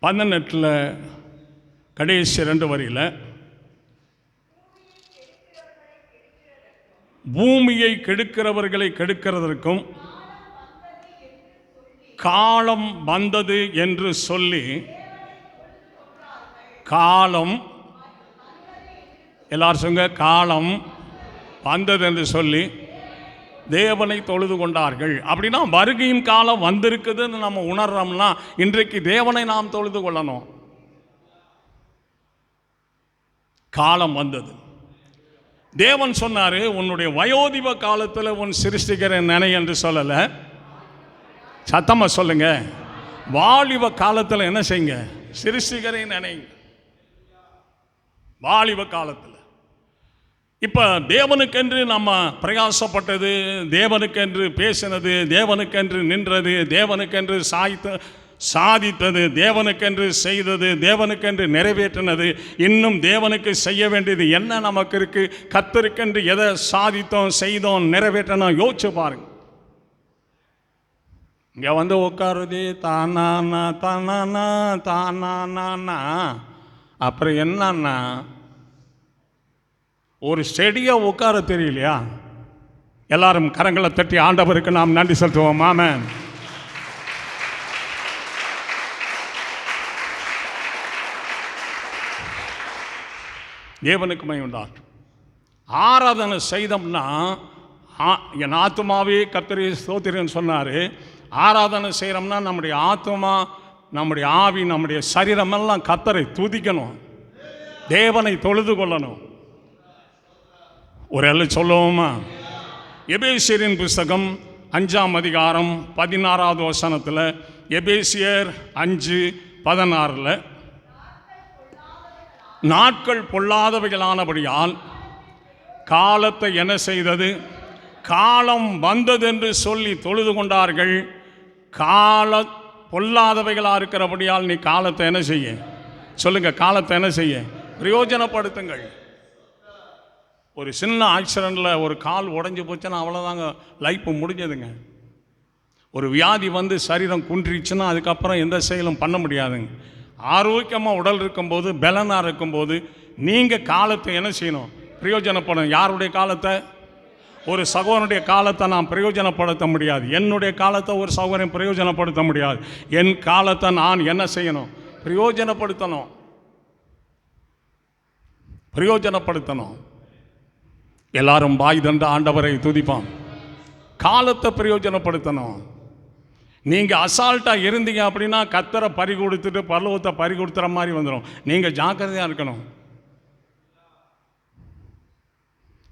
18 கடைசி 2 வரியில், பூமியை கெடுக்கிறவர்களை கெடுக்கிறதற்கும் காலம் வந்தது என்று சொல்லி, காலம், எல்லாரும் சொல்லுங்க, காலம் வந்தது என்று சொல்லி தேவனை தொழுது கொண்டார்கள். அப்படின்னா வருகையின் காலம் வந்திருக்குதுன்னு நம்ம உணர்றோம்னா இன்றைக்கு தேவனை நாம் தொழுது கொள்ளணும். காலம் வந்தது. தேவன் சொன்னாரு, உன்னுடைய வயோதிப காலத்தில் உன் சிருஷ்டிகரை நினை என்று சொல்லலை. சத்தமாக சொல்லுங்க, வாலிப காலத்தில் என்ன செய்யுங்க, சிருஷ்டிகரை நினைங்க. வாலிப காலத்தில் இப்போ தேவனுக்கென்று நம்ம பிரயாசப்பட்டது, தேவனுக்கென்று பேசினது, தேவனுக்கென்று நின்றது, தேவனுக்கென்று சாதித்தது, தேவனுக்கென்று செய்தது, தேவனுக்கென்று நிறைவேற்றினது, இன்னும் தேவனுக்கு செய்ய வேண்டியது என்ன நமக்கு இருக்கு? கர்த்தருக்கென்று எதை சாதித்தோம், செய்தோம், நிறைவேற்றணும், யோசிச்சு பாருங்க. இங்கே வந்து உட்காருது தானானா தானானா தானானா, அப்புறம் என்னன்னா ஒரு செடியை உட்கார தெரியலையா? எல்லாரும் கரங்களை தட்டி ஆண்டவருக்கு நாம் நன்றி செலுத்துவோம். ஆமென். தேவனுக்கு மகிமை உண்டாகட்டும். ஆராதனை செய்தோம்னா, என் ஆத்துமாவே கர்த்தரை ஸ்தோத்திரன்னு சொன்னார். ஆராதனை செய்கிறோம்னா நம்முடைய ஆத்துமா, நம்முடைய ஆவி, நம்முடைய சரீரமெல்லாம் கர்த்தரை துதிக்கணும், தேவனை தொழுது கொள்ளணும். ஒரு எல்லாம் சொல்லுவோமா? எபேசியரின் புஸ்தகம் 5ஆம் அதிகாரம் 16வது வசனத்தில், எபேசியர் 5:16, நாட்கள் பொல்லாதவைகளானபடியால் காலத்தை என்ன செய்தது? காலம் வந்ததென்று சொல்லி தொழுது கொண்டார்கள். கால பொல்லாதவைகளாக இருக்கிறபடியால் நீ காலத்தை என்ன செய்ய? சொல்லுங்க, காலத்தை என்ன செய்ய? பிரயோஜனப்படுத்துங்கள். ஒரு சின்ன ஆக்சிடெண்ட்டில் ஒரு கால் உடஞ்சி போச்சுன்னா அவ்வளோதாங்க, லைஃப் முடிஞ்சதுங்க. ஒரு வியாதி வந்து சரீரம் குன்றிச்சுன்னா அதுக்கப்புறம் எந்த செயலும் பண்ண முடியாதுங்க. ஆரோக்கியமாக உடல் இருக்கும்போது, பலனாக இருக்கும்போது நீங்கள் காலத்தை என்ன செய்யணும்? பிரயோஜனப்படணும். யாருடைய காலத்தை? ஒரு சகோதரனுடைய காலத்தை நான் பிரயோஜனப்படுத்த முடியாது. என்னுடைய காலத்தை ஒரு சகோதரன் பிரயோஜனப்படுத்த முடியாது. என் காலத்தை நான் என்ன செய்யணும்? பிரயோஜனப்படுத்தணும், பிரயோஜனப்படுத்தணும். எல்லாரும் வாய் தந்த ஆண்டவரை துதிப்பான். காலத்தை பிரயோஜனப்படுத்தணும். நீங்கள் அசால்ட்டாக இருந்தீங்க அப்படின்னா கர்த்தரை பறி கொடுத்துட்டு பரலோகத்தை பறி கொடுத்துற மாதிரி வந்துடும். நீங்கள் ஜாக்கிரதையாக இருக்கணும்,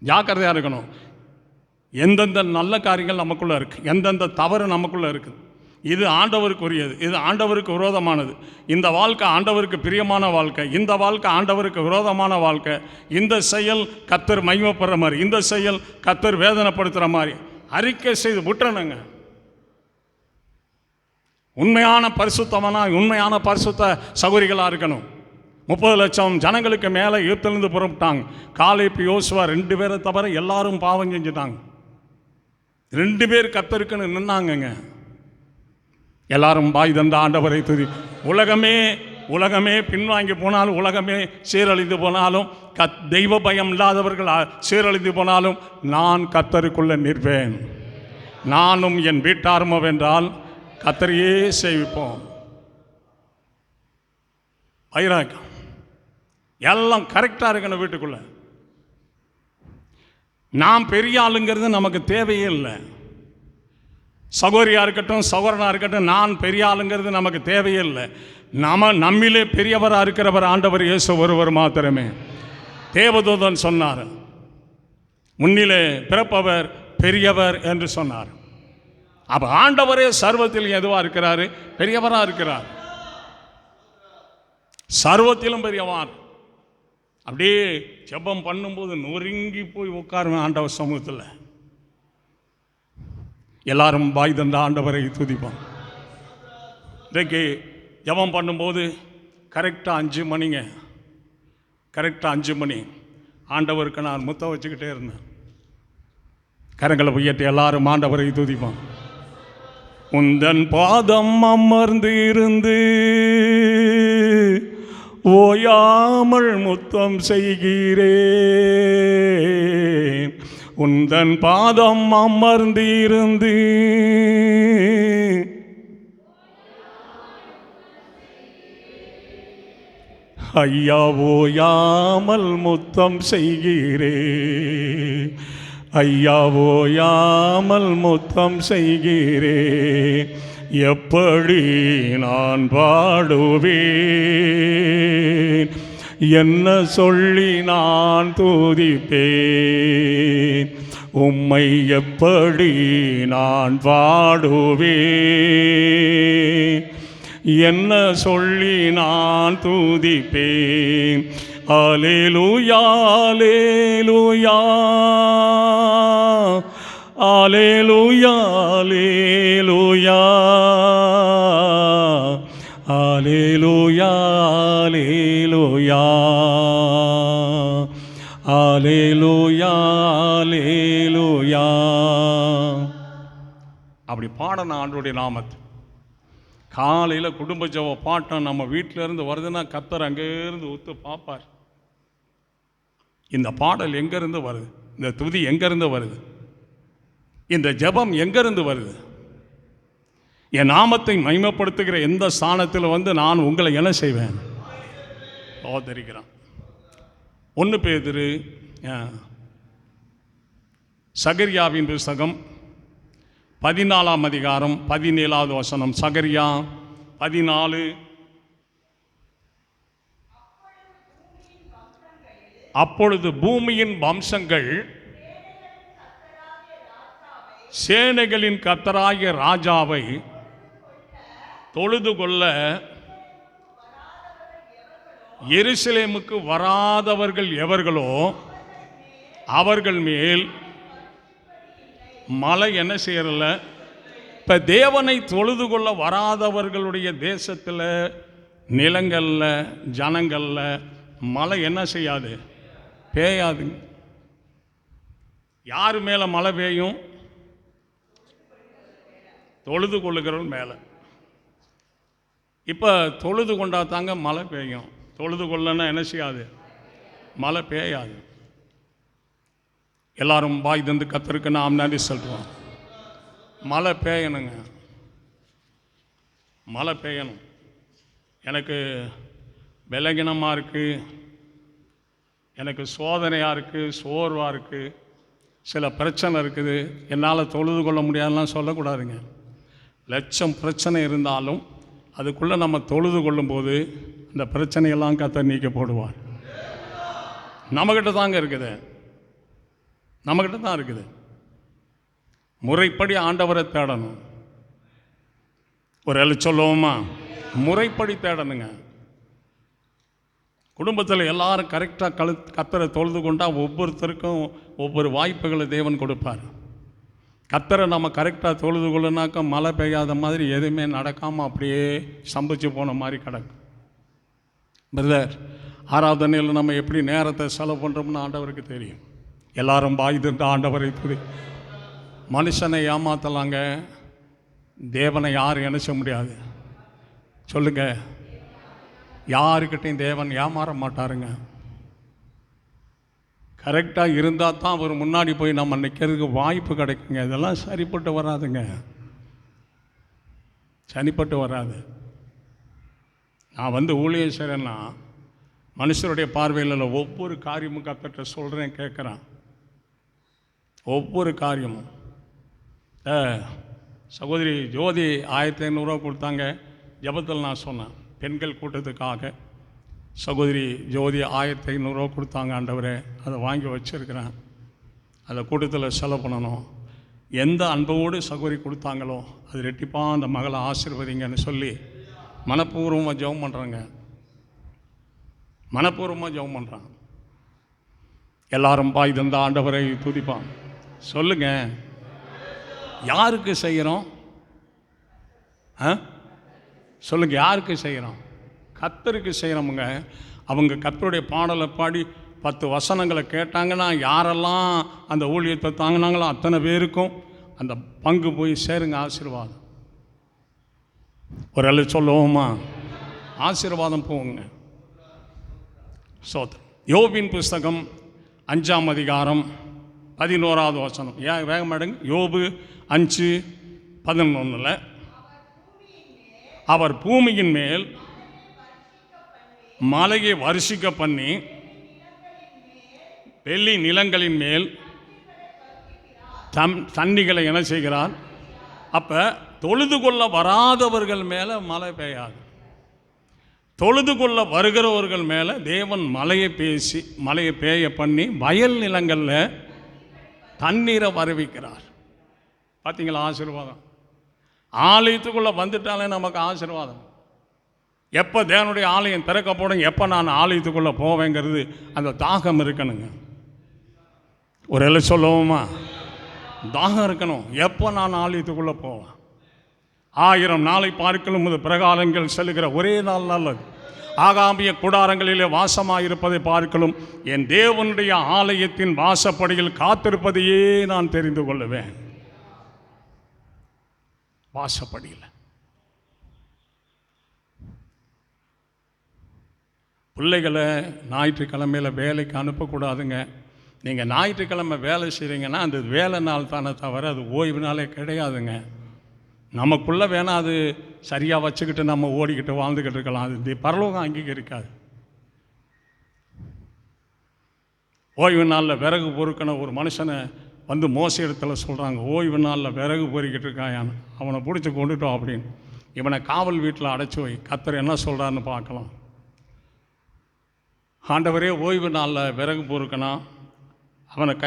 ஜாக்கிரதையாக இருக்கணும். எந்தெந்த நல்ல காரியங்கள் நமக்குள்ளே இருக்குது, எந்தெந்த தவறு நமக்குள்ளே இருக்குது, இது ஆண்டவருக்குரியது, இது ஆண்டவருக்கு விரோதமானது. இந்த வாழ்க்கை ஆண்டவருக்கு பிரியமான வாழ்க்கை, இந்த வாழ்க்கை ஆண்டவருக்கு விரோதமான வாழ்க்கை. இந்த செயல் கர்த்தர் மகிமைப்படுற மாதிரி, இந்த செயல் கர்த்தர் வேதனைப்படுத்துகிற மாதிரி அறிக்கை செய்து விட்டுறணுங்க. உண்மையான பரிசுத்தமான, உண்மையான பரிசுத்த சகோதரிகளாக இருக்கணும். 30 லட்சம் ஜனங்களுக்கு மேலே ஈர்த்திலிருந்து புறப்பட்டாங்க. காலேப் யோசுவா 2 பேரை தவிர எல்லாரும் பாவம் செஞ்சுட்டாங்க. 2 பேர் கர்த்தருக்குன்னு நின்னாங்கங்க. எல்லாரும் வாய் தந்த ஆண்டவரை துதி. உலகமே பின்வாங்கி போனாலும், உலகமே சீரழிந்து போனாலும், தெய்வ பயம் இல்லாதவர்கள் சீரழிந்து போனாலும் நான் கர்த்தருக்குள்ளே நிற்பேன். நானும் என் வீட்டாரும் வென்றால் கர்த்தரையே சேவிப்போம். வைராக்கியம் எல்லாம் கரெக்டாக இருக்கணும் வீட்டுக்குள்ள. நாம் பெரிய ஆளுங்கிறது நமக்கு தேவையே இல்லை. சகோதரியாக இருக்கட்டும், சகோதரனாக இருக்கட்டும், நான் பெரிய ஆளுங்கிறது நமக்கு தேவையே இல்லை. நம்மிலே பெரியவராக இருக்கிறவர் ஆண்டவர் இயேசு ஒருவர் மாத்திரமே. தேவதூதன் சொன்னார், முன்னிலே பிறப்பவர் பெரியவர் என்று சொன்னார். அப்போ ஆண்டவரே சர்வத்தில் எதுவாக இருக்கிறாரு? பெரியவராக இருக்கிறார். சர்வத்திலும் பெரியவான். அப்படியே ஜெபம் பண்ணும்போது நொறுங்கி போய் உட்காருவேன் ஆண்டவர் சமூகத்தில். எல்லாரும் பாய் தந்த ஆண்டவரை துதிப்போம். இன்றைக்கு ஜெபம் பண்ணும்போது கரெக்டாக 5 மணிங்க, கரெக்டாக 5 மணி ஆண்டவருக்கு நான் முத்த வச்சுக்கிட்டே இருந்தேன். கரங்களை உயர்த்தி எல்லாரும் ஆண்டவரை துதிப்போம். உந்தன் பாதம் அமர்ந்து இருந்து ஓயாமல் முத்தம் செய்கிறேன். உந்தன் பாதம் அமர்ந்து இருந்து ஐயா ஓயாமல் முத்தம் செய்கிறேன். ஐயா ஓயாமல் முத்தம் செய்கிறேன். எப்படி நான் பாடுவேன், என்ன சொல்லி நான் துதிப்பேன். உம்மை எப்படி நான் பாடுவேன், என்ன சொல்லி நான் துதிப்பேன். அல்லேலூயா அல்லேலூயா அல்லேலூயா அல்லேலூயா அல்லேலூயா அல்லேலூயா அல்லேலூயா. அப்படி பாடணும் ஆண்டவருடைய நாமத்தை. காலையில் குடும்ப ஜெப பாட்டம் நம்ம வீட்டிலேருந்து வருதுன்னா கர்த்தர் அங்கேருந்து ஒத்து பார்ப்பார். இந்த பாடல் எங்கேருந்து வருது, இந்த துதி எங்கேருந்து வருது, இந்த ஜெபம் எங்கேருந்து வருது. என் நாமத்தை மகிமைப்படுத்துகிற எந்த ஸ்தானத்தில் நான் உங்களை என்ன செய்வேன், ஆதரிக்கிறான். 1 பேதுரு சகரியாவின் புஸ்தகம் 14ஆம் அதிகாரம் 17வது வசனம். சகரியா 14. அப்பொழுது பூமியின் வம்சங்கள் சேனைகளின் கர்த்தராகிய ராஜாவை தொழுது கொள்ள எருசலேமுக்கு வராதவர்கள் எவர்களோ அவர்கள் மேல் மழை என்ன செய்யறல. இப்போ தேவனை தொழுது கொள்ள வராதவர்களுடைய தேசத்தில், நிலங்களில், ஜனங்களில் மழை என்ன செய்யாது, பெய்யாது. யார் மேலே மழை பெய்யும்? தொழுது கொள்ளுகிறவர்கள் மேலே. இப்போ தொழுது கொண்டா தாங்க மழை பெய்யும். தொழுது கொள்ளனா என்ன செய்யாது, மழை பெய்யாது. எல்லாரும் வாய் தந்து கர்த்தருக்கு நாம் நன்றி சொல்கிறோம். மழை பெய்யணுங்க, மழை பெய்யணும். எனக்கு பலகீனமாக இருக்குது, எனக்கு சோதனையாக இருக்குது, சோர்வாக இருக்குது, சில பிரச்சனை இருக்குது, என்னால் தொழுது கொள்ள முடியாதுலாம் சொல்லக்கூடாதுங்க. லட்சம் பிரச்சனை இருந்தாலும் அதுக்குள்ளே நம்ம தொழுது கொள்ளும்போது இந்த பிரச்சனையெல்லாம் கர்த்தர் நீக்க போடுவார். நம்மக்கிட்ட தாங்க இருக்குது, நம்மக்கிட்ட தான் இருக்குது. முறைப்படி ஆண்டவரை தேடணும். ஒரு எழு சொல்லுவோமா, முறைப்படி தேடணுங்க. குடும்பத்தில் எல்லாரும் கரெக்டாக கர்த்தரை தொழுது கொண்டால் ஒவ்வொருத்தருக்கும் ஒவ்வொரு வாய்ப்புகளை தேவன் கொடுப்பார். கர்த்தரை நம்ம கரெக்டாக தொழுது கொள்ளுனாக்கா மழை பெய்யாத மாதிரி எதுவுமே நடக்காமல் அப்படியே சம்பிச்சு போன மாதிரி கிடக்கும். பிரதர், ஆராதனையில் நம்ம எப்படி நேரத்தை செலவு பண்ணுறோம்னு ஆண்டவருக்கு தெரியும். எல்லாரும் பாய் தந்து ஆண்டவரை துதி. மனுஷனை ஏமாற்றலாங்க, தேவனை யாரும் நினைச்ச முடியாது. சொல்லுங்க, யாருக்கிட்டையும் தேவன் ஏமாற மாட்டாருங்க. கரெக்டாக இருந்தால் தான் அவர் முன்னாடி போய் நம்ம நிற்கிறதுக்கு வாய்ப்பு கிடைக்குங்க. இதெல்லாம் சரிப்பட்டு வராதுங்க, சரிப்பட்டு வராது. நான் ஊழியம் செய்கிறேன்னா மனுஷருடைய பார்வையில் இல்லை, ஒவ்வொரு காரியமும் கர்த்தர்கிட்ட சொல்கிறேன், கேட்குறேன். ஒவ்வொரு காரியமும். சகோதரி ஜோதி 1500 கொடுத்தாங்க. ஜபத்தில் நான் சொன்னேன், பெண்கள் கூட்டத்துக்காக சகோதரி ஜோதி 1500 கொடுத்தாங்க. ஆண்டவரே, அதை வாங்கி வச்சுருக்கிறேன், அதை கூட்டத்தில் செலவு பண்ணணும். எந்த அன்போடு சகோதரி கொடுத்தாங்களோ அது ரெட்டிப்பாக அந்த மகளை ஆசீர்வதிங்கன்னு சொல்லி மனப்பூர்வமாக ஜெபம் பண்ணுறாங்க. மனப்பூர்வமாக ஜெபம் பண்ணுறாங்க. எல்லாரும் பாய் தந்த ஆண்டவரை துதிப்பான். சொல்லுங்க, யாருக்கு செய்கிறோம்? சொல்லுங்க, யாருக்கு செய்கிறோம்? கர்த்தருக்கு செய்கிறோமுங்க. அவங்க கர்த்தருடைய பாடலை பாடி 10 வசனங்களை கேட்டாங்கன்னா யாரெல்லாம் அந்த ஊழியத்தை தாங்கினாங்களோ அத்தனை பேருக்கும் அந்த பங்கு போய் சேருங்க. ஆசீர்வாதம் ஒரு அளவு சொல்லுவோமா? ஆசீர்வாதம் போங்க. சோதரம். யோபின் புஸ்தகம் 5ஆம் அதிகாரம் 11வது வசனம். வேகம் எடுங்க. யோபு 5:11. அவர் பூமியின் மேல் மலையை வருஷிக்க பண்ணி வெள்ளி நிலங்களின் மேல் தண்ணிகளை என்ன செய்கிறார்? அப்போ தொழுது கொள்ள வராதவர்கள் மேலே மழை பெய்யாது, தொழுது கொள்ள வருகிறவர்கள் மேலே தேவன் மலையை பெய்ய பண்ணி வயல் நிலங்களில் தண்ணீரை வருவிக்கிறார். பார்த்தீங்களா? ஆசீர்வாதம். ஆலயத்துக்குள்ளே வந்துட்டாலே நமக்கு ஆசீர்வாதம். எப்போ தேவனுடைய ஆலயம் திறக்கப்படும், எப்போ நான் ஆலயத்துக்குள்ளே போவேங்கிறது அந்த தாகம் இருக்கணுங்க. ஒரு எல்லாம் சொல்லுவோமா? தாகம் இருக்கணும். எப்போ நான் ஆலயத்துக்குள்ளே போவேன்? 1000 நாளை பார்க்கலும் பிரகாரங்கள் செல்லுகிற ஒரே நாள் நல்லது. ஆகாமிய கூடாரங்களிலே வாசமாயிருப்பதை பார்க்கலும் என் தேவனுடைய ஆலயத்தின் வாசப்படியில் காத்திருப்பதையே நான் தெரிந்து கொள்ளுவேன். வாசப்படியில் பிள்ளைகளை ஞாயிற்றுக்கிழமையில் வேலைக்கு அனுப்பக்கூடாதுங்க. நீங்கள் ஞாயிற்றுக்கிழமை வேலை செய்கிறீங்கன்னா அந்த வேலை நாள் தானே தவிர அது ஓய்வு நாளே கிடையாதுங்க. நமக்குள்ளே வேணால் அது சரியாக வச்சுக்கிட்டு நம்ம ஓடிக்கிட்டு வாழ்ந்துக்கிட்டு இருக்கலாம். அது பரலோகம் அங்கீகரிக்காது. ஓய்வு நாளில் விறகு பொறுக்கணும். ஒரு மனுஷனை மோச இடத்துல சொல்கிறாங்க, ஓய்வு நாளில் விறகு பொறுக்கிட்டு இருக்காயான்னு. அவனை பிடிச்சி கொண்டுட்டோம் அப்படின்னு. இவனை காவல் வீட்டில் அடைச்சி வை. கர்த்தர் என்ன சொல்கிறான்னு பார்க்கலாம். ஆண்டவரே, ஓய்வு நாளில் விறகு பொறுக்கணும், அவனை கை